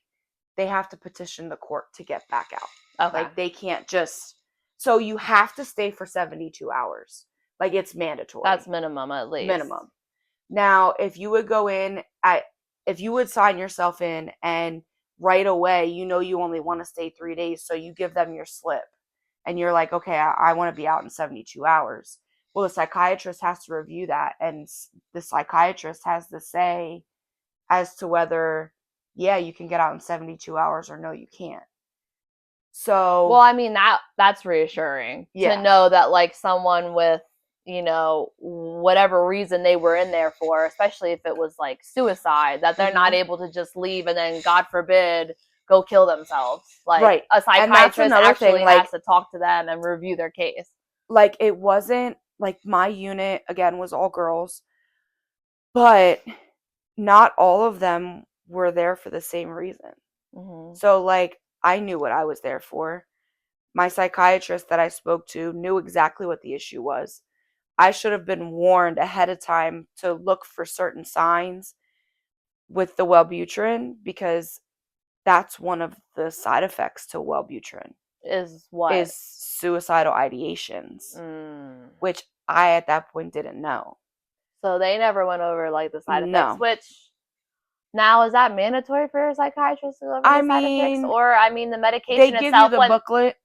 they have to petition the court to get back out. Okay. Like they can't just, so you have to stay for 72 hours. Like it's mandatory. That's minimum at least. Minimum. Now, if you would go in if you would sign yourself in and right away, you know, you only want to stay 3 days. So you give them your slip and you're like, okay, I want to be out in 72 hours. Well, the psychiatrist has to review that. And the psychiatrist has to say as to whether, yeah, you can get out in 72 hours or no, you can't. So, well, I mean, that's reassuring to know that like someone with, you know, whatever reason they were in there for, especially if it was like suicide, that they're not able to just leave and then, God forbid, go kill themselves. Like a psychiatrist actually has to talk to them and review their case. Like it wasn't like my unit again was all girls, but not all of them were there for the same reason. So like I knew what I was there for. My psychiatrist that I spoke to knew exactly what the issue was. I should have been warned ahead of time to look for certain signs with the Wellbutrin because that's one of the side effects to Wellbutrin. Is what? Is suicidal ideations, which I at that point didn't know. So they never went over like the side effects, which now is that mandatory for a psychiatrist to go over the side effects? Or I mean the medication itself. They give you the booklet,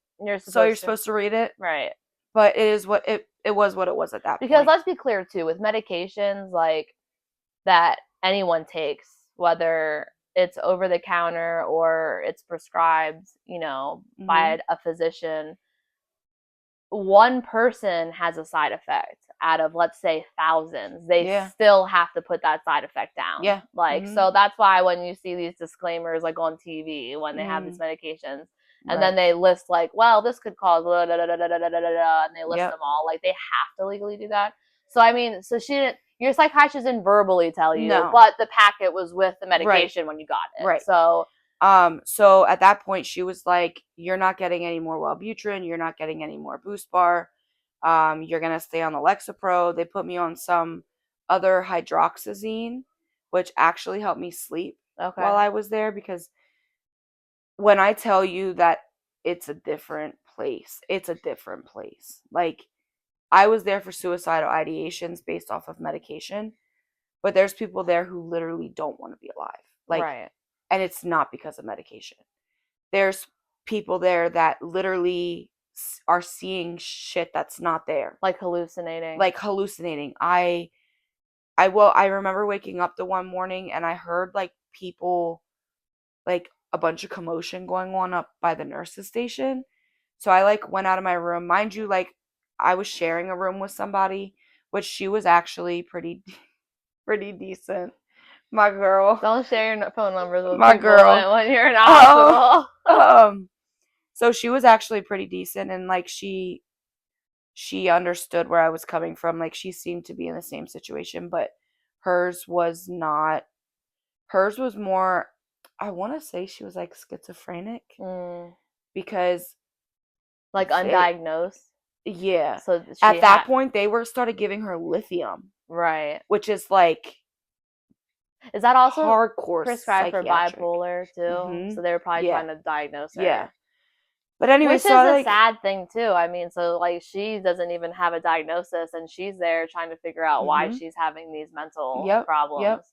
so you're supposed to read it. Right. But it is what it was what it was at that point. Because let's be clear too, with medications like that anyone takes, whether it's over the counter or it's prescribed, you know, by a physician, one person has a side effect out of, let's say, thousands. They still have to put that side effect down. Yeah. Like, so that's why when you see these disclaimers like on TV when they have these medications, and then they list like, well, this could cause da, da, da, da, da, da, da, da, and they list them all. Like they have to legally do that. So I mean, so she didn't. Your psychiatrist didn't verbally tell you, but the packet was with the medication when you got it. Right. So at that point she was like, you're not getting any more Wellbutrin, you're not getting any more Boost Bar. You're gonna stay on the Lexapro. They put me on some other hydroxyzine, which actually helped me sleep while I was there, because when I tell you that it's a different place, it's a different place. Like I was there for suicidal ideations based off of medication, but there's people there who literally don't want to be alive. Like, and it's not because of medication. There's people there that literally are seeing shit that's not there. Like hallucinating. I remember waking up the one morning and I heard like people, like a bunch of commotion going on up by the nurses station. So I like went out of my room. Mind you, like I was sharing a room with somebody, which she was actually pretty decent. My girl. Don't share your phone numbers with my girl when you're in a hospital. So she was actually pretty decent, and like she understood where I was coming from. Like she seemed to be in the same situation, but hers was not. Hers was more, I want to say she was like schizophrenic because like undiagnosed. Yeah. So at that point they started giving her lithium. Right. Which is like, is that also hardcore prescribed for bipolar too? So they were probably trying to diagnose her. Yeah. But anyway, which is a sad thing too. I mean, so like she doesn't even have a diagnosis, and she's there trying to figure out why she's having these mental problems. Yep.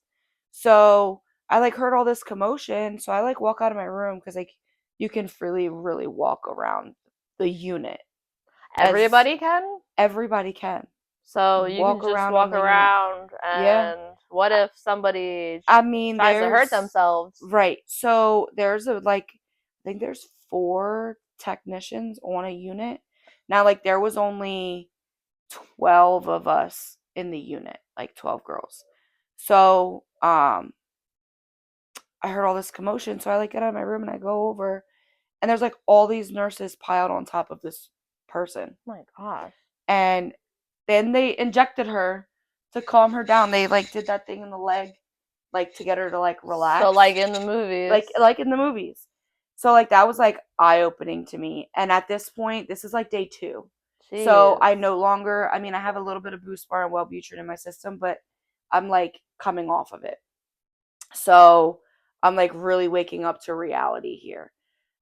So I like heard all this commotion, so I like walk out of my room because like you can freely really walk around the unit. Everybody can? Everybody can. So you can just walk around and what if somebody tries to hurt themselves? Right. So there's I think there's 4 technicians on a unit. Now like there was only 12 of us in the unit, like 12 girls. So I heard all this commotion, so I like get out of my room and I go over, and there's like all these nurses piled on top of this person. Oh my gosh. And then they injected her to calm her down. They like did that thing in the leg, like to get her to like relax. So like in the movies. Like in the movies. So like that was like eye opening to me. And at this point, this is like day 2. Jeez. So I no longer, I mean, I have a little bit of Boost Bar and Wellbutrin in my system, but I'm like coming off of it. So I'm like really waking up to reality here.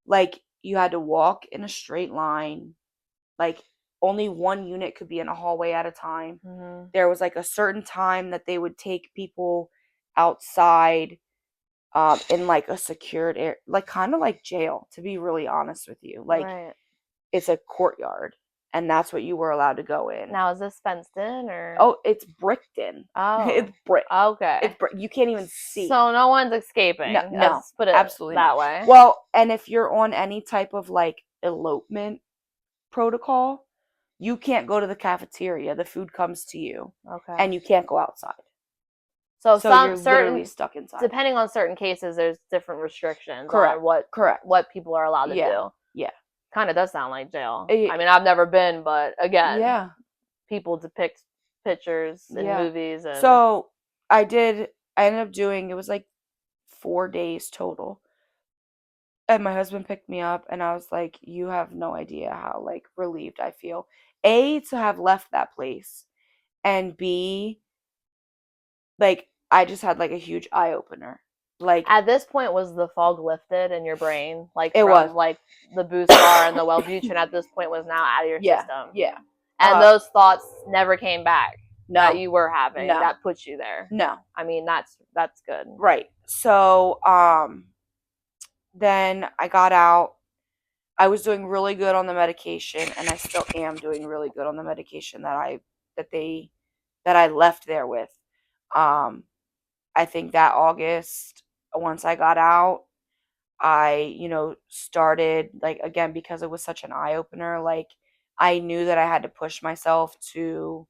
Like you had to walk in a straight line. Like only one unit could be in a hallway at a time. Mm-hmm. There was like a certain time that they would take people outside in like a secured area, like kind of like jail, to be really honest with you. Like right. It's a courtyard, and that's what you were allowed to go in. Now is this fenced in or? Oh, it's bricked in. Oh, it's brick. Okay. It's brick. You can't even see. So no one's escaping. No, Let's put it absolutely that not. way. Well, and if you're on any type of like elopement protocol, you can't go to the cafeteria. The food comes to you. Okay. And you can't go outside. So some you're certain, literally stuck inside. Depending on certain cases, there's different restrictions Correct. on what people are allowed to do. Yeah. Kind of does sound like jail. I mean, I've never been, but again, people depict pictures in movies. And so I ended up doing, it was like 4 days total. And my husband picked me up, and I was like, you have no idea how like relieved I feel. A, to have left that place, and B, like I just had like a huge eye opener. Like at this point, was the fog lifted in your brain? Like it was like the Boost Bar and the Wellbutrin at this point was now out of your system. Yeah. And those thoughts never came back. No. That you were having. No. That puts you there. No. I mean, that's good. Right. So then I got out. I was doing really good on the medication, and I still am doing really good on the medication that I left there with. I think that August, once I got out, I, started like, again, because it was such an eye opener, like I knew that I had to push myself to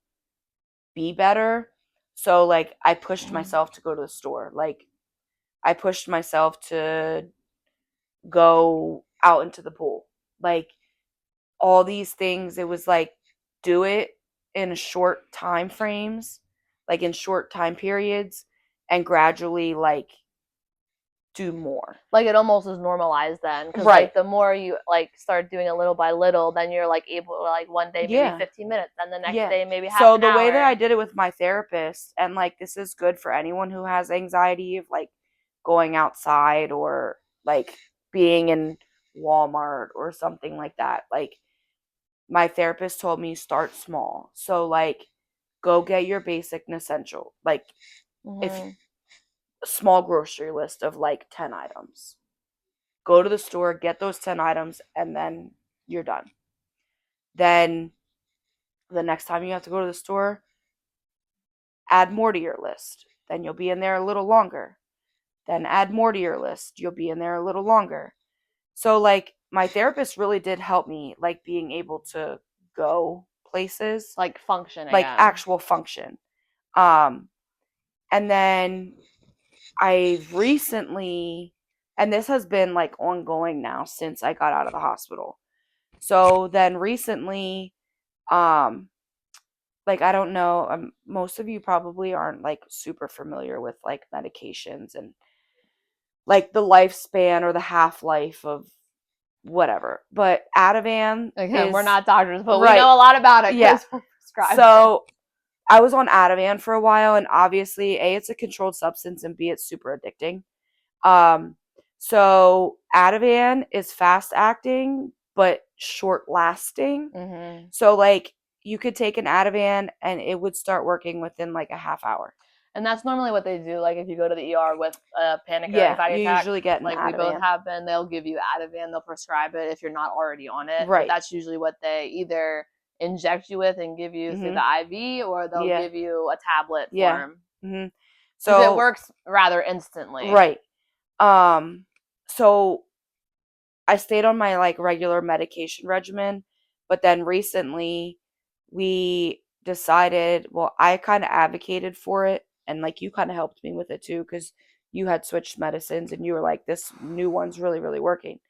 be better. So like I pushed myself to go to the store. Like I pushed myself to go out into the pool. Like all these things, it was like do it in short time frames, like in short time periods, and gradually like do more. Like it almost is normalized then, because Right. like the more you like start doing it little by little, then you're like able to like one day maybe 15 minutes, then the next day maybe half an hour. So the way that I did it with my therapist, and like this is good for anyone who has anxiety of like going outside or like being in Walmart or something like that. Like my therapist told me start small. So like go get your basic and essential. Like if a small grocery list of like 10 items. Go to the store, get those 10 items, and then you're done. Then the next time you have to go to the store, add more to your list. Then you'll be in there a little longer. Then add more to your list. You'll be in there a little longer. So like my therapist really did help me like being able to go places, like function, like actual function. And then I've recently, and this has been like ongoing now since I got out of the hospital. So then recently, like I don't know, most of you probably aren't like super familiar with like medications and like the lifespan or the half-life of whatever. But Ativan, again, we're not doctors, but we know a lot about it. Yeah. So I was on Ativan for a while, and obviously, A, it's a controlled substance, and B, it's super addicting. So Ativan is fast acting, but short lasting. Mm-hmm. So like you could take an Ativan and it would start working within like a half hour. And that's normally what they do. Like if you go to the ER with a panic or anxiety attack, usually get an like Ativan. We both have been, they'll give you Ativan, they'll prescribe it if you're not already on it. Right. But that's usually what they either inject you with and give you through the IV, or they'll give you a tablet form. Mm-hmm. So it works rather instantly. Right. So I stayed on my like regular medication regimen, but then recently we decided, well, I kind of advocated for it, and like you kind of helped me with it too, because you had switched medicines and you were like, this new one's really, really working.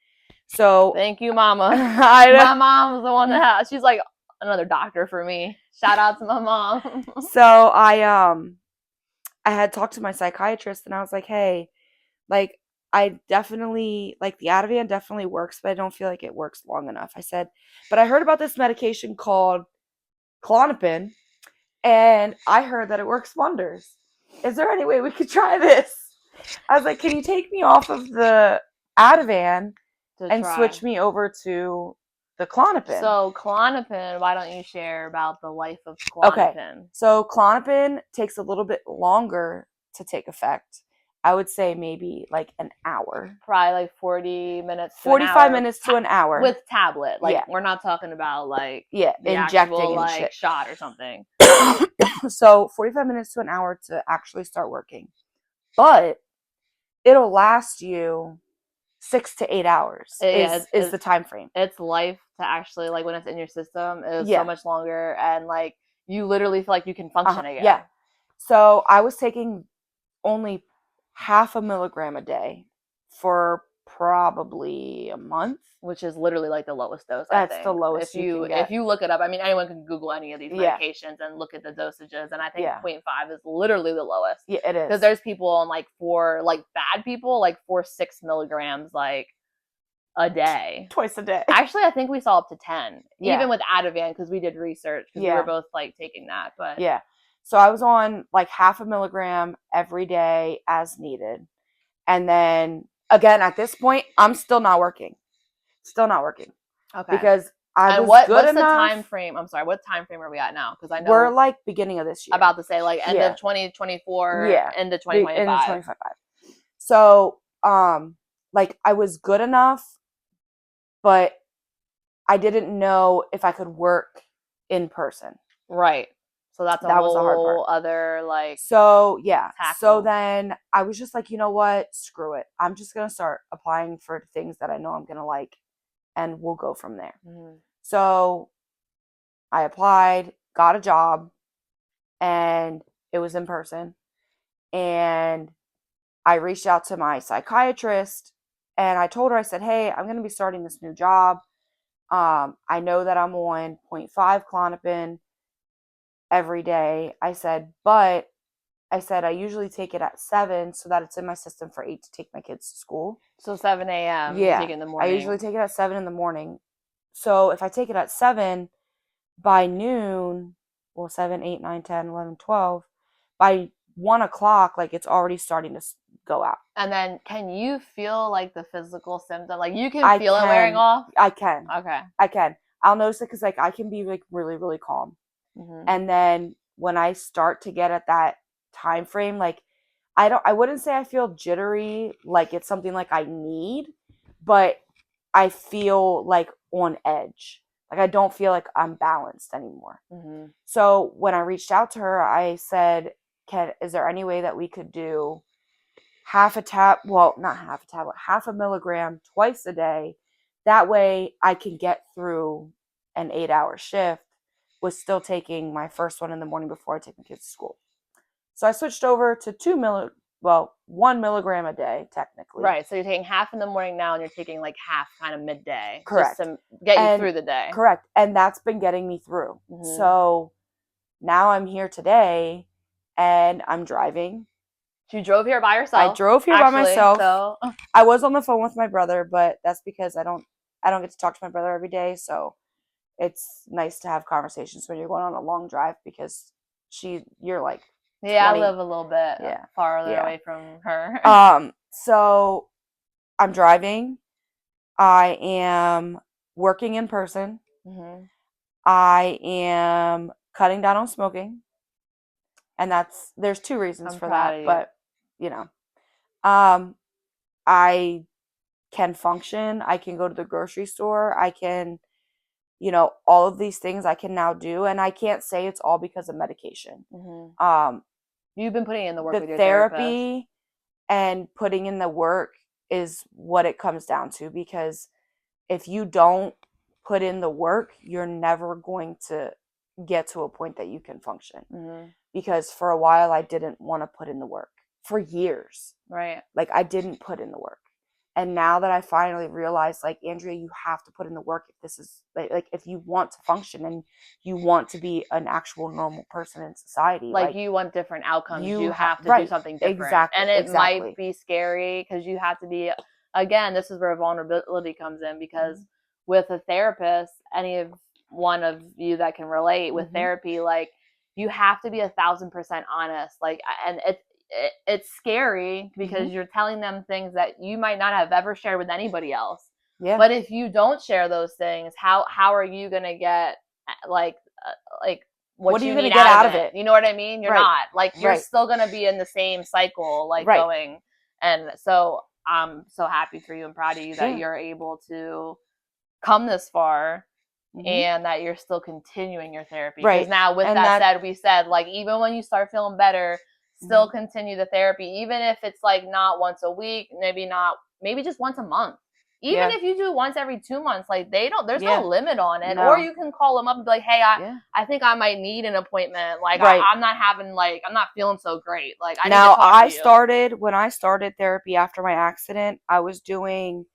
So thank you, Mama. My mom's the one that she's like, another doctor for me. Shout out to my mom. So I had talked to my psychiatrist and I was like, hey, like I definitely like the Ativan definitely works, but I don't feel like it works long enough. I said, but I heard about this medication called Klonopin, and I heard that it works wonders. Is there any way we could try this? I was like, can you take me off of the Ativan and switch me over to the Klonopin? So Klonopin, why don't you share about the life of Klonopin? Okay, so Klonopin takes a little bit longer to take effect. I would say maybe like an hour. Probably like 40 minutes to 45 minutes to an hour. With tablet. Like, we're not talking about like the injecting actual, and like, shit. shot or something. So 45 minutes to an hour to actually start working. But it'll last you 6 to 8 hours is the time frame. Its life to actually, like, when it's in your system is so much longer, and like you literally feel like you can function again. Yeah. So I was taking only 0.5 milligram a day for probably a month, which is literally like the lowest dose. That's the lowest if you look it up. I mean, anyone can Google any of these medications and look at the dosages, and I think 0.5 is literally the lowest. Yeah, it is, because there's people on like bad people like 6 milligrams like a day, twice a day. Actually, I think we saw up to 10, even with Ativan, because we did research because we were both like taking that. But so I was on like 0.5 milligram every day as needed. And then again, at this point, I'm still not working. Okay. Because I was good enough. What's the time frame? I'm sorry. What time frame are we at now? Because I know we're like beginning of this year. About to say like end of 2024, into 2025. Into 2025. So, like I was good enough, but I didn't know if I could work in person. Right. So that was the hard part. Other like. So tackle. So then I was just like, you know what? Screw it. I'm just gonna start applying for things that I know I'm gonna like, and we'll go from there. Mm-hmm. So I applied, got a job, and it was in person. And I reached out to my psychiatrist, and I told her, I said, hey, I'm gonna be starting this new job. I know that I'm on 0.5 Klonopin every day. I said, but I usually take it at 7 so that it's in my system for 8 to take my kids to school. So 7 a.m. Yeah. Take it in the morning. I usually take it at 7 in the morning. So if I take it at 7, by noon, 7, 8, 9, 10, 11, 12, by 1 o'clock, like it's already starting to go out. And then can you feel like the physical symptom? Like you can feel it wearing off? I can. Okay. I can. I'll notice it because like I can be like really, really calm. Mm-hmm. And then when I start to get at that time frame, like I wouldn't say I feel jittery, like it's something like I need, but I feel like on edge. Like I don't feel like I'm balanced anymore. Mm-hmm. So when I reached out to her, I said, is there any way that we could do half a milligram twice a day? That way I can get through an 8-hour shift with still taking my first one in the morning before I take my kids to school. So I switched over to 1 milligram a day, technically. Right. So you're taking half in the morning now, and you're taking like half kind of midday. Correct. Just to get you through the day. Correct. And that's been getting me through. Mm-hmm. So now I'm here today, and I'm driving. You drove here by yourself. I drove here by myself. So I was on the phone with my brother, but that's because I don't get to talk to my brother every day. So it's nice to have conversations when you're going on a long drive because you're like 20. I live a little bit farther away from her. So I'm driving. I am working in person. Mm-hmm. I am cutting down on smoking. And there's 2 reasons for that, but I can function. I can go to the grocery store. I can, all of these things I can now do. And I can't say it's all because of medication. Mm-hmm. You've been putting in the work with your therapy therapist. And putting in the work is what it comes down to, because if you don't put in the work, you're never going to get to a point that you can function. Mm-hmm. Because for a while I didn't want to put in the work for years. Right. Like I didn't put in the work. And now that I finally realized, like, Andrea, you have to put in the work if this is like if you want to function and you want to be an actual normal person in society, Like like you want different outcomes, you you have have to do right, something different. exactly, And it might exactly. be scary because you have to be, again, this is where vulnerability comes in because with a therapist, any of one of you that can relate with Mm-hmm. therapy, like you have to be 1,000% honest. Like, and it's scary because Mm-hmm. you're telling them things that you might not have ever shared with anybody else. Yeah. But if you don't share those things, how are you gonna get like like What what are you you gonna need get out of out of it? it? You know what I mean? You're Right. not. Like you're Right. still gonna be in the same cycle, like Right. going. And so I'm so happy for you and proud of you that Yeah. you're able to come this far Mm-hmm. and that you're still continuing your therapy. Because Right. now, with And that that. said, we said like even when you start feeling better, still Mm-hmm. continue the therapy, even if it's like not once a week, maybe not, maybe just once a month. Even Yeah. if you do once every 2 months, like they don't, there's Yeah. no limit on it. Or No. you can call them up and be like, hey, I, Yeah. I think I might need an appointment. Like Right. I'm not having like I'm not feeling so great. Like I need to Now, talk to you. when I started therapy after my accident, I was doing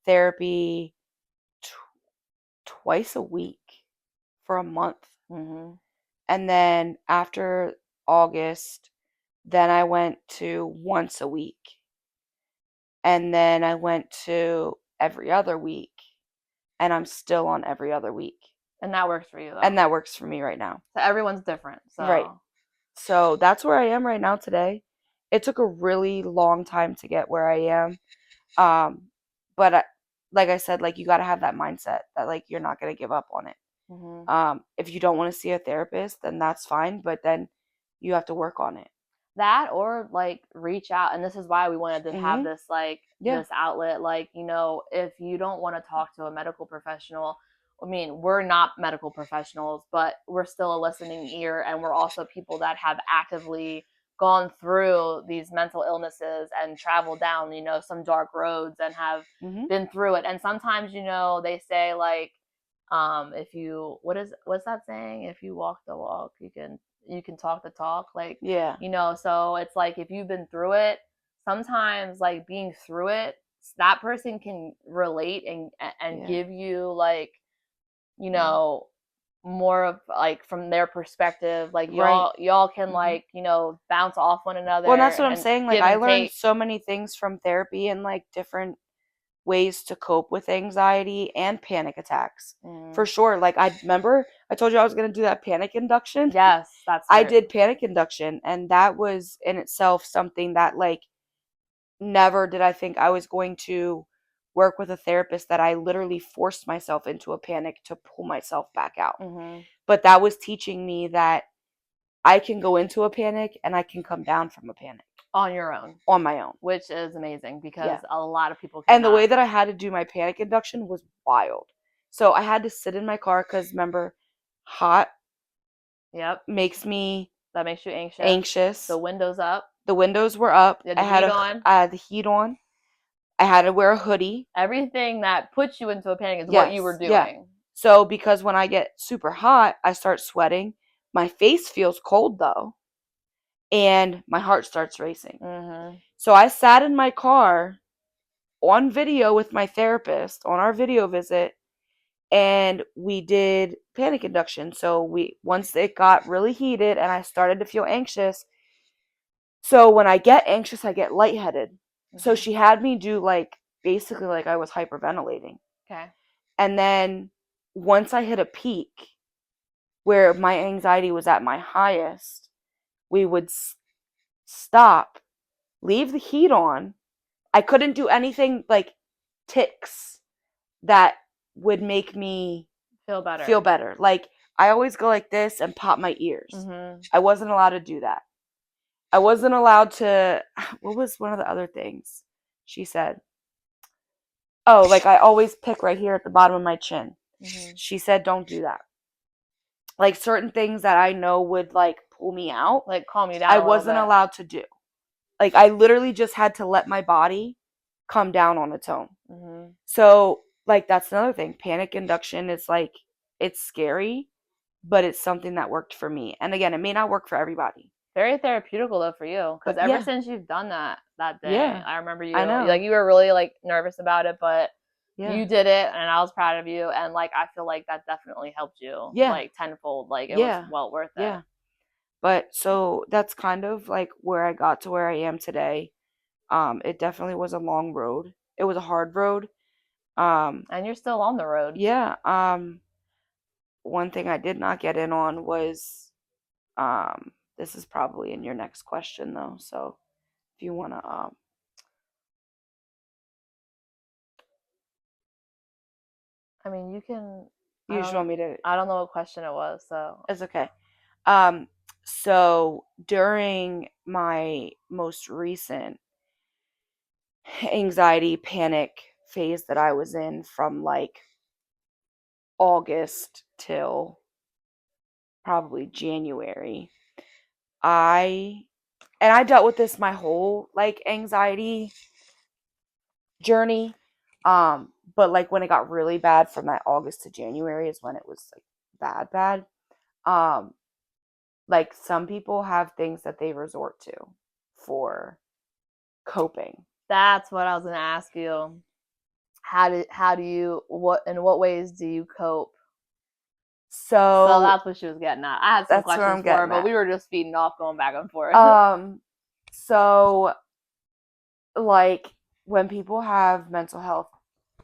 therapy twice a week for a month. Mm-hmm. And then after August, then I went to once a week. And then I went to every other week. And I'm still on every other week. And that works for you though. And that works for me right now. So everyone's different. Right. So So that's where I am right now today. It took a really long time to get where I am. But like I said, like you got to have that mindset that like you're not going to give up on it. mm-hmm. If you don't want to see a therapist, then that's fine, but then you have to work on it. That or like reach out, and this is why we wanted to have Mhm. this like Yeah. this outlet. Like, you know, if you don't want to talk to a medical professional, I mean, we're not medical professionals, but we're still a listening ear, and we're also people that have actively gone through these mental illnesses and traveled down, you know, some dark roads and have Mhm. been through it. And sometimes, you know, they say like if you what's that saying, if you walk the walk you can talk the talk, like, Yeah. you know. So it's like if you've been through it, sometimes like being through it, that person can relate and Yeah. give you like, you Yeah. know, more of like from their perspective, like Right. y'all can Mhm. like, you know, bounce off one Well, and another that's what I'm and saying. Like give I and learned take. so many things from therapy and like different ways to cope with anxiety and panic attacks. For Mm. sure. Like I remember I told you I was going to do that panic induction. Yes, that's I it. did panic induction and that was in itself something that like never did I think I was going to work with a therapist that I literally forced myself into a panic to pull myself back out. Mm-hmm. But that was teaching me that I can go into a panic and I can come down from a panic On your own, on my own. which is amazing because Yeah. a lot of people And the way cannot. that I had to do my panic induction was wild. So I had to sit in my car because remember, hot Yep. makes me That makes you anxious. anxious. The windows up. The windows were up. You had the heat on. I had the heat on. I had to wear a hoodie. Everything that puts you into a panic is what you were Yes, yeah. doing. So because when I get super hot, I start sweating. My face feels cold though, and my heart starts racing. Mm-hmm. So I sat in my car on video with my therapist on our video visit, and we did panic induction. So we once it got really heated and I started to feel anxious. So when I get anxious, I get lightheaded. Mm-hmm. So she had me do like basically like I was hyperventilating. Okay. And then once I hit a peak where my anxiety was at my highest, we would stop, leave the heat on. I couldn't do anything like ticks that would make me Feel better. Like I always go like this and pop my ears. Mm-hmm. I wasn't allowed to do that. I wasn't allowed to. What was one of the other things she said? Oh, like I always pick right here at the bottom of my chin. Mm-hmm. She said, don't do that. Like certain things that I know would like pull me out, like calm you down. I wasn't allowed to do. Like I literally just had to let my body come down on its own. Mm-hmm. So like that's another thing. Panic induction is like it's scary, but it's something that worked for me. And again, it may not work for everybody. Very therapeutical though for you, because ever since you've done that, that day. Yeah. I remember you. I know. Like, you were really, like, nervous about it, but Yeah. you did it, and I was proud of you. And, like, I feel like that definitely helped you, Yeah. like, tenfold. Like, it was Yeah. well worth it. Yeah. But so that's kind of like where I got to where I am today. It definitely was a long road. It was a hard road. And you're still on the road. Yeah. One thing I did not get in on was, this is probably in your next question though. So if you want to, I mean, you can. you just want me to, I don't know what question it was, so. it's okay. So during my most recent anxiety panic phase that I was in from like August till probably January, I dealt with this my whole like anxiety journey. But like when it got really bad from that August to January is when it was like bad. Um, like some people have things that they resort to for coping. That's what I was gonna ask you. How do you, in what ways do you cope? So that's what she was getting at. I had some questions for her, but we were just feeding off, going back and forth. So like when people have mental health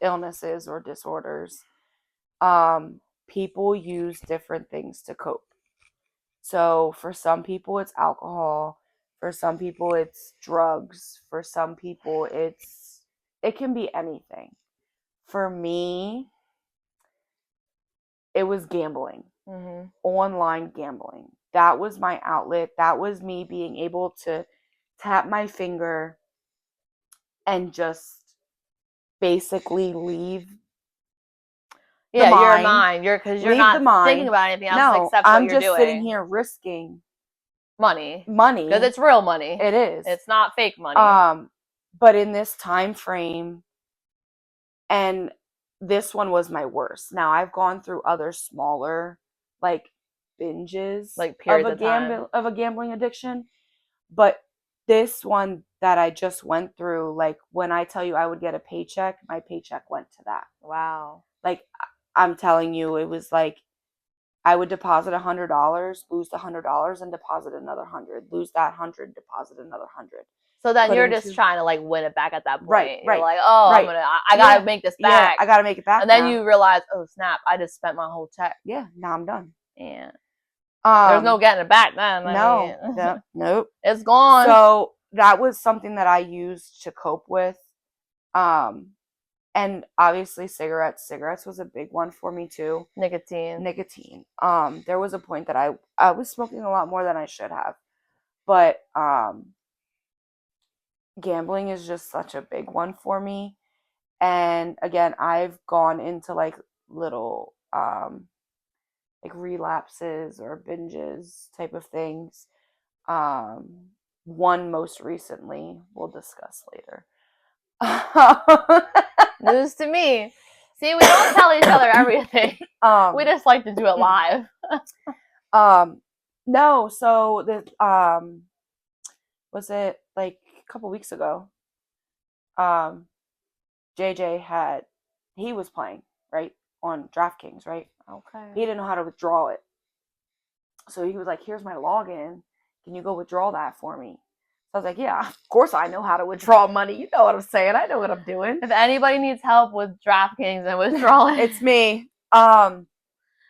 illnesses or disorders, people use different things to cope. So for some people it's alcohol, for some people it's drugs, for some people it can be anything. For me, it was gambling. Mm-hmm. Online gambling. That was my outlet. That was me being able to tap my finger and just basically leave. Yeah, your mind. Because you're not thinking about anything else except what you're doing. I'm just sitting here risking money. Money. Because it's real money. It is. It's not fake money. But in this time frame, and this one was my worst. Now I've gone through other smaller like binges like periods of a gambling addiction, but this one that I just went through, like when I tell you I would get a paycheck, my paycheck went to that. Wow. Like I'm telling you, it was like I would deposit $100, lose the $100, and deposit another $100. Lose that $100, deposit another $100. So then you're just trying to like win it back at that point. Right. You're like, oh, right. I gotta make this back. Yeah, I gotta make it back. And then you realize, oh snap, I just spent my whole check. Yeah, now I'm done. Yeah. There's no getting it back then. Nope. It's gone. So that was something that I used to cope with. And obviously cigarettes. Cigarettes was a big one for me too. Nicotine. There was a point that I was smoking a lot more than I should have. But gambling is just such a big one for me. And again, I've gone into like little like relapses or binges type of things. One most recently we'll discuss later. News to me. See, we don't tell each other everything. We just like to do it live. No, so the was it like a couple weeks ago? JJ he was playing, right, on DraftKings, right? Okay. He didn't know how to withdraw it. So he was like, here's my login. Can you go withdraw that for me? So I was like, yeah, of course I know how to withdraw money. You know what I'm saying. I know what I'm doing. If anybody needs help with DraftKings and withdrawing, it's me. No,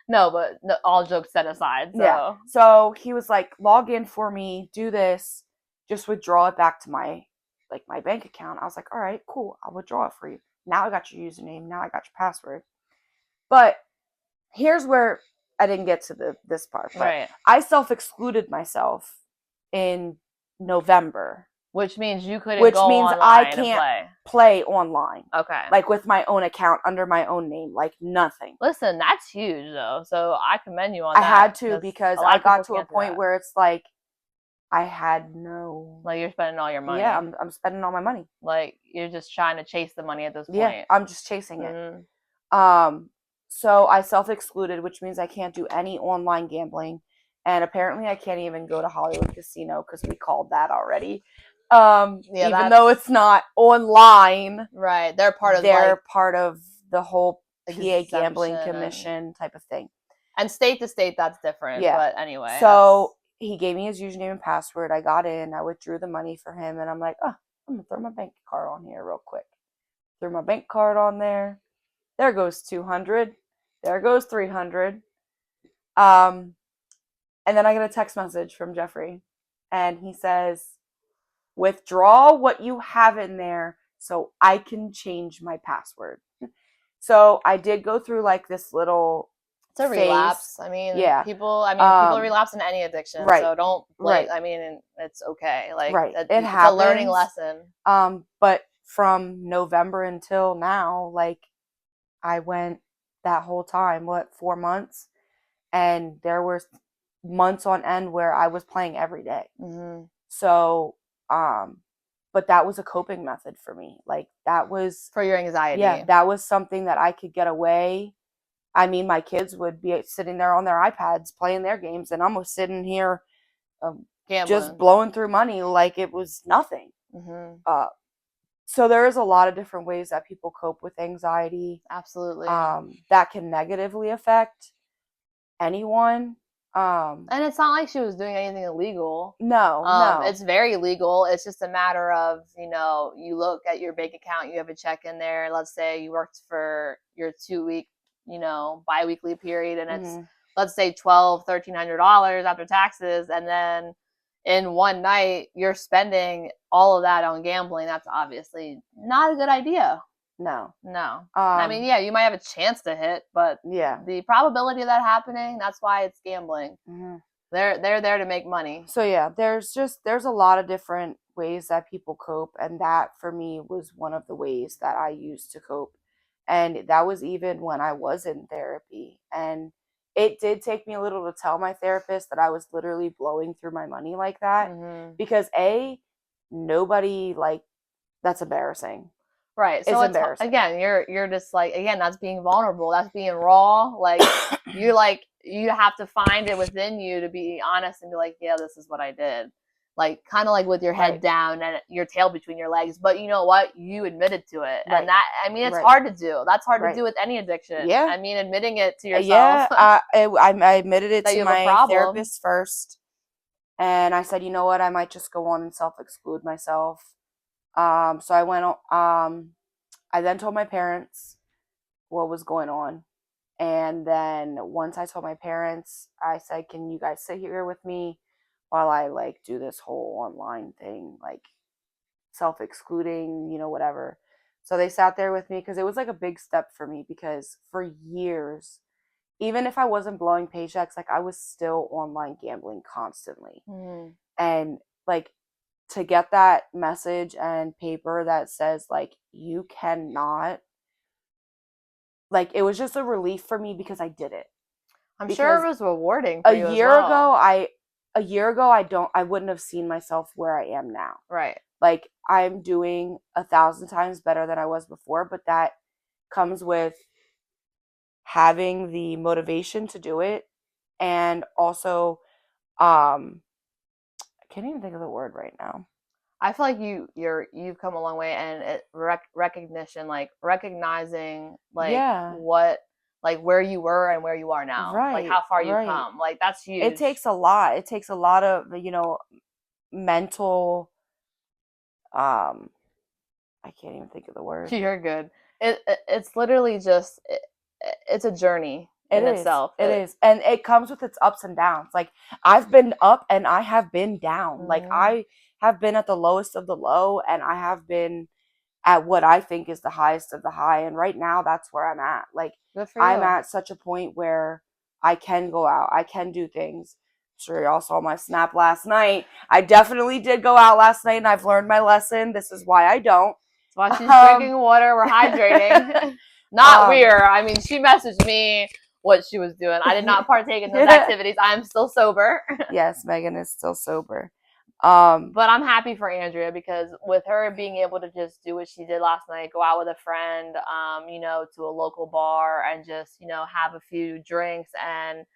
but all jokes set aside. So. Yeah. So he was like, log in for me, do this, just withdraw it back to my bank account. I was like, all right, cool. I'll withdraw it for you. Now I got your username. Now I got your password. But here's where I didn't get to this part. But right. I self-excluded myself in November. Which means you couldn't go online I can't play online. Okay. Like with my own account under my own name. Like nothing. Listen, that's huge though. So I commend you on that. I had to because I got to a point where it's like I had no... Like you're spending all your money. Yeah, I'm spending all my money. Like you're just trying to chase the money at this point. Yeah, I'm just chasing it. So I self-excluded, which means I can't do any online gambling. And apparently I can't even go to Hollywood Casino because we called that already. Yeah, even though it's not online, right. They're part of they're like part of the whole PA exemption gambling commission type of thing. and state to state that's different. Yeah. But anyway, So he gave me his username and password. I got in. I withdrew the money for him, and I'm like, oh, I'm gonna throw my bank card on here real quick. Threw my bank card on there. There goes 200. There goes 300. And then I get a text message from Jeffrey, and he says, withdraw what you have in there so I can change my password. So I did go through like this little it's a phase. relapse. I mean, Yeah. people relapse in any addiction, Right. so don't blame. Right. I mean, it's okay. Like, right. It it's happens. a learning lesson. But from November until now, like I went that whole time, 4 months, and there were months on end where I was playing every day. Mm-hmm. So, but that was a coping method for me. Like that was for your anxiety. Yeah, that was something that I could get away. I mean, my kids would be sitting there on their iPads playing their games, and I'm sitting here just blowing through money like it was nothing. Mm-hmm. So there is a lot of different ways that people cope with anxiety. Absolutely. That can negatively affect anyone. And it's not like she was doing anything illegal. No. It's very legal. It's just a matter of, you look at your bank account, you have a check in there. Let's say you worked for your 2-week, biweekly period, and it's, let's say $1,200-$1,300 after taxes, and then in one night you're spending all of that on gambling. That's obviously not a good idea. No. I mean, yeah, you might have a chance to hit, but yeah, the probability of that happening, that's why it's gambling. Mm-hmm. They're there to make money. So yeah, there's a lot of different ways that people cope, and that for me was one of the ways that I used to cope. And that was even when I was in therapy. And it did take me a little to tell my therapist that I was literally blowing through my money like that. Mm-hmm. Because nobody, like, that's embarrassing. Right. So it's embarrassing. Again, you're just like, again, that's being vulnerable. That's being raw. Like you have to find it within you to be honest and be like, yeah, this is what I did. Like kind of like with your head down and your tail between your legs. But you know what? You admitted to it. Right. And that, I mean, it's hard to do. That's hard to do with any addiction. Yeah. I mean, admitting it to yourself. Yeah. I admitted it to my therapist first. And I said, you know what? I might just go on and self-exclude myself. So I went, I then told my parents what was going on. And then once I told my parents, I said, can you guys sit here with me while I like do this whole online thing, like self-excluding, whatever. So they sat there with me because it was like a big step for me, because for years, even if I wasn't blowing paychecks, like I was still online gambling constantly. And like to get that message and paper that says like you cannot, like it was just a relief for me because I did it. I'm sure it was rewarding for you as well. A year ago I wouldn't have seen myself where I am now. Right. Like I'm doing 1,000 times better than I was before, but that comes with having the motivation to do it, and also I can't even think of the word right now. I feel like you've come a long way, and recognition, like recognizing like what, like where you were and where you are now, like how far you've come, like that's huge. It takes a lot. It takes a lot of mental. I can't even think of the word. You're good. It's literally just it's a journey in itself. It is, and it comes with its ups and downs. Like I've been up and I have been down. Mm-hmm. Like I have been at the lowest of the low, and I have been at what I think is the highest of the high. And right now that's where I'm at. Like I'm at such a point where I can go out, I can do things. I'm sure y'all saw my snap last night. I definitely did go out last night, and I've learned my lesson. This is why I don't. That's why she's drinking water. We're hydrating. Not weird. I mean, she messaged me what she was doing. I did not partake in those activities. I'm still sober. Yes, Megan is still sober. But I'm happy for Andrea, because with her being able to just do what she did last night, go out with a friend, to a local bar and just, have a few drinks and,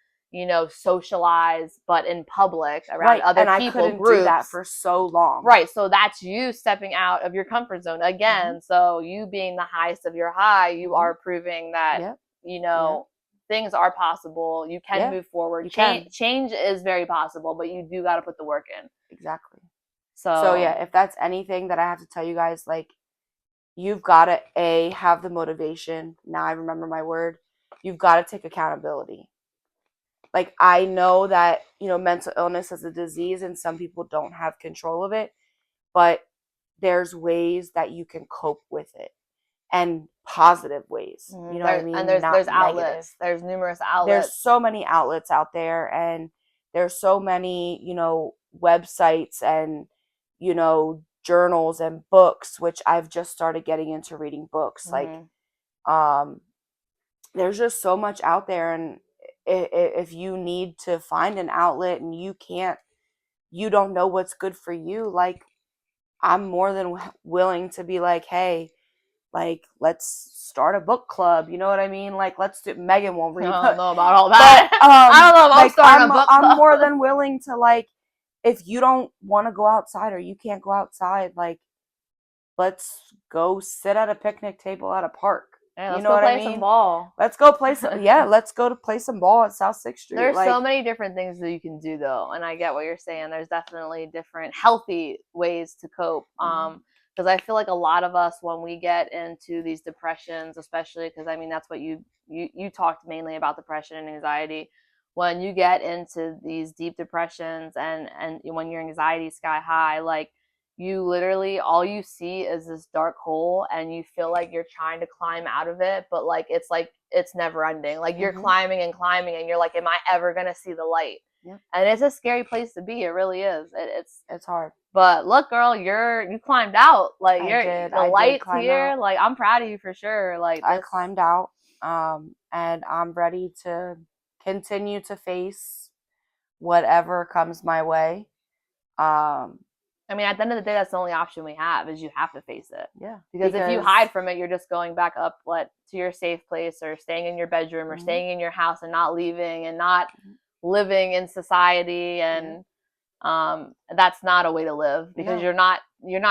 socialize, but in public around Right. other And I people, couldn't do that groups. for so long. Right. So that's you stepping out of your comfort zone again. Mhm. So you being the highest of your high, you Mhm. are proving that, Yep. you Yep. know, things are possible. You can Yeah. move forward. You can. Change is very possible, but you do got to put the work in. Exactly. So yeah, So, if that's anything that I have to tell you guys, like, you've got to have the motivation. Now I remember my word. You've got to take accountability. Like, I know that, mental illness is a disease and some people don't have control of it, but there's ways that you can cope with it, and positive ways. You know what I and mean? there's Not negative. outlets. There's numerous There's outlets. so many outlets out there, and there's so many, websites and, journals and books, which I've just started getting into reading books. Like, um, there's just so much out there. And if you need to find an outlet and you don't know what's good for you, like, I'm more than willing to be like, hey, like, let's start a book club. You know what I mean? Like, let's do. Megan won't I read, don't but know about all but that. I don't know if I'm like, starting a book I'm club. more than willing to, like, if you don't want to go outside or you can't go outside, like, let's go sit at a picnic table at a park. Hey, You let's know go what I play some mean? ball. Let's go play some. Yeah, let's go to play some ball at South 6th Street. There's so Like, many different things that you can do though, and I get what you're saying. There's definitely different healthy ways to cope. Because I feel like a lot of us, when we get into these depressions, especially because I mean that's what you talked mainly about, depression and anxiety. When you get into these deep depressions and when your anxiety is sky high, like, you literally, all you see is this dark hole and you feel like you're trying to climb out of it, but like it's never ending. Like, you're climbing and climbing and you're like, am I ever gonna see the light? Yeah. And it's a scary place to be. It really is. It's hard. But look, girl, you climbed out. Like, the I did light's climb here. out. Like, I'm proud of you for sure. Like, I climbed out, and I'm ready to continue to face whatever comes my way. I mean, at the end of the day, that's the only option we have, is you have to face it. Yeah. Because if you hide from it, you're just going back up to your safe place, or staying in your bedroom, or staying in your house and not leaving and not living in society. And that's not a way to live, because you're not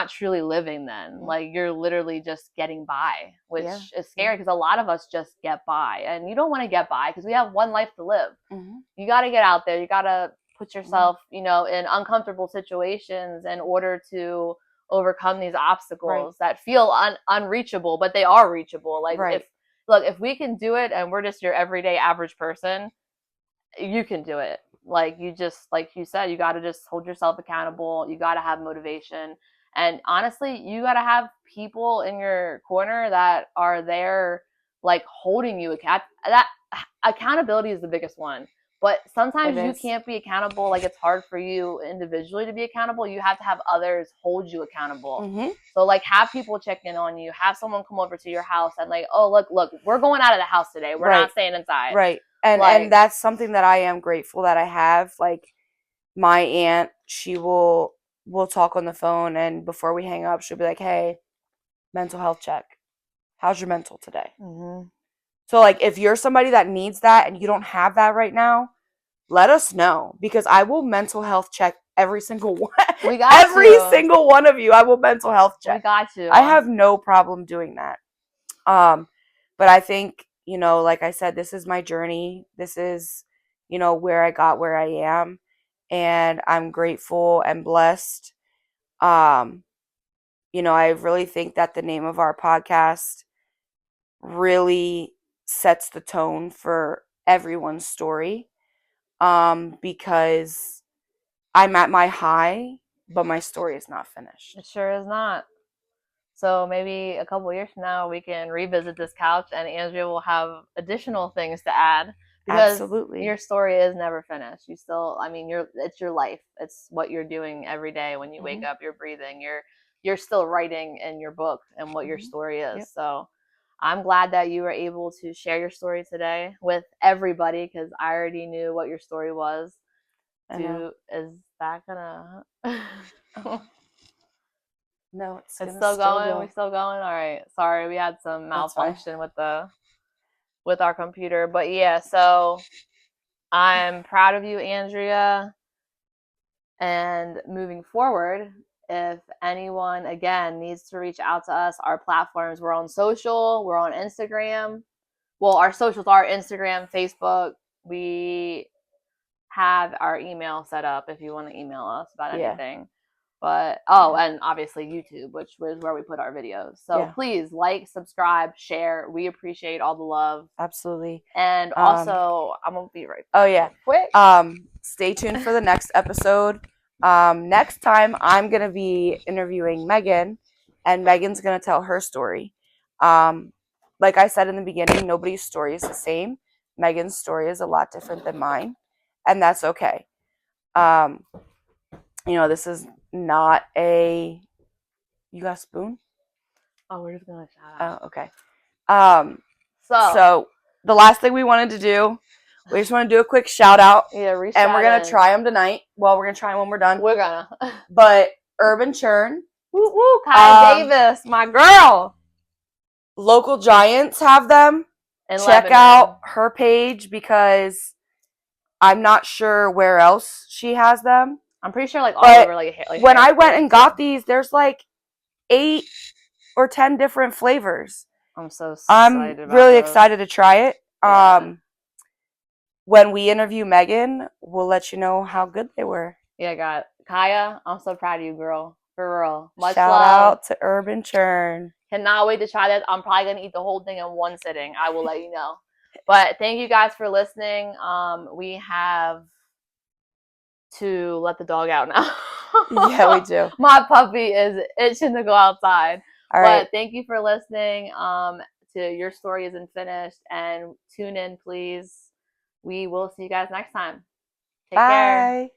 truly living then. Like, you're literally just getting by, which is scary, because a lot of us just get by, and you don't want to get by because we have one life to live. You got to get out there. You got to put yourself, in uncomfortable situations in order to overcome these obstacles that feel unreachable, but they are reachable. Like, if we can do it and we're just your everyday average person, you can do it. Like, you just, like you said, you got to just hold yourself accountable. You got to have motivation. And honestly, you got to have people in your corner that are there, like, holding you that accountability is the biggest one. But sometimes you can't be accountable. Like, it's hard for you individually to be accountable. You have to have others hold you accountable. So, like, have people check in on you. Have someone come over to your house and, like, oh, look, we're going out of the house today. We're not staying inside. Right. And that's something that I am grateful that I have. Like, my aunt, we'll talk on the phone, and before we hang up, she'll be like, hey, mental health check. How's your mental today? So, like, if you're somebody that needs that and you don't have that right now, let us know, because I will mental health check every single one. Every single one of you, I will mental health check. We got you. I have no problem doing that. But I think, like I said, this is my journey. This is, where I got where I am, and I'm grateful and blessed. I really think that the name of our podcast really sets the tone for everyone's story, because I'm at my high, but my story is not finished. It sure is not. So maybe a couple years from now, we can revisit this couch, and Andrea will have additional things to add, because Absolutely. Your story is never finished. You still, I mean, it's your life. It's what you're doing every day when you wake up. You're breathing. You're still writing in your book and what your story is. Yep. So I'm glad that you were able to share your story today with everybody, because I already knew what your story was. Is that gonna? No, it's still going. We're still going. All right. Sorry, we had some malfunction with our computer, but yeah. So I'm proud of you, Andrea. And moving forward, if anyone again needs to reach out to us, our platforms, we're on social, we're on Instagram. Well, our socials are Instagram, Facebook. We have our email set up if you want to email us about anything. But and obviously YouTube, which was where we put our videos. So please like, subscribe, share. We appreciate all the love. Absolutely. And also, I'm gonna be right back. Oh yeah. Quick. Stay tuned for the next episode. Next time I'm gonna be interviewing Megan, and Megan's gonna tell her story. Like I said in the beginning, nobody's story is the same. Megan's story is a lot different than mine, and that's okay. This is not a. You got a spoon? Oh, we're just gonna shout out. Oh, okay. So the last thing we wanted to do, we just want to do a quick shout out. Yeah, and we're gonna try them tonight. Well, we're gonna try them when we're done. We're gonna. But Urban Churn. Woo woo, Kai Davis, my girl. Local Giants have them. Check out her page because I'm not sure where else she has them. I'm pretty sure like all over like when I went and got these, there's like 8 or 10 different flavors. I'm so excited. I'm really excited to try it. Yeah. When we interview Megan, we'll let you know how good they were. Yeah, God. Kaya, I'm so proud of you, girl. For real. Much Shout love. out to Urban Churn. Cannot wait to try that. I'm probably going to eat the whole thing in one sitting. I will let you know. But thank you guys for listening. We have to let the dog out now. Yeah, we do. My puppy is itching to go outside. All right. But thank you for listening. To Your Story Isn't Finished. And tune in, please. We will see you guys next time. Take care.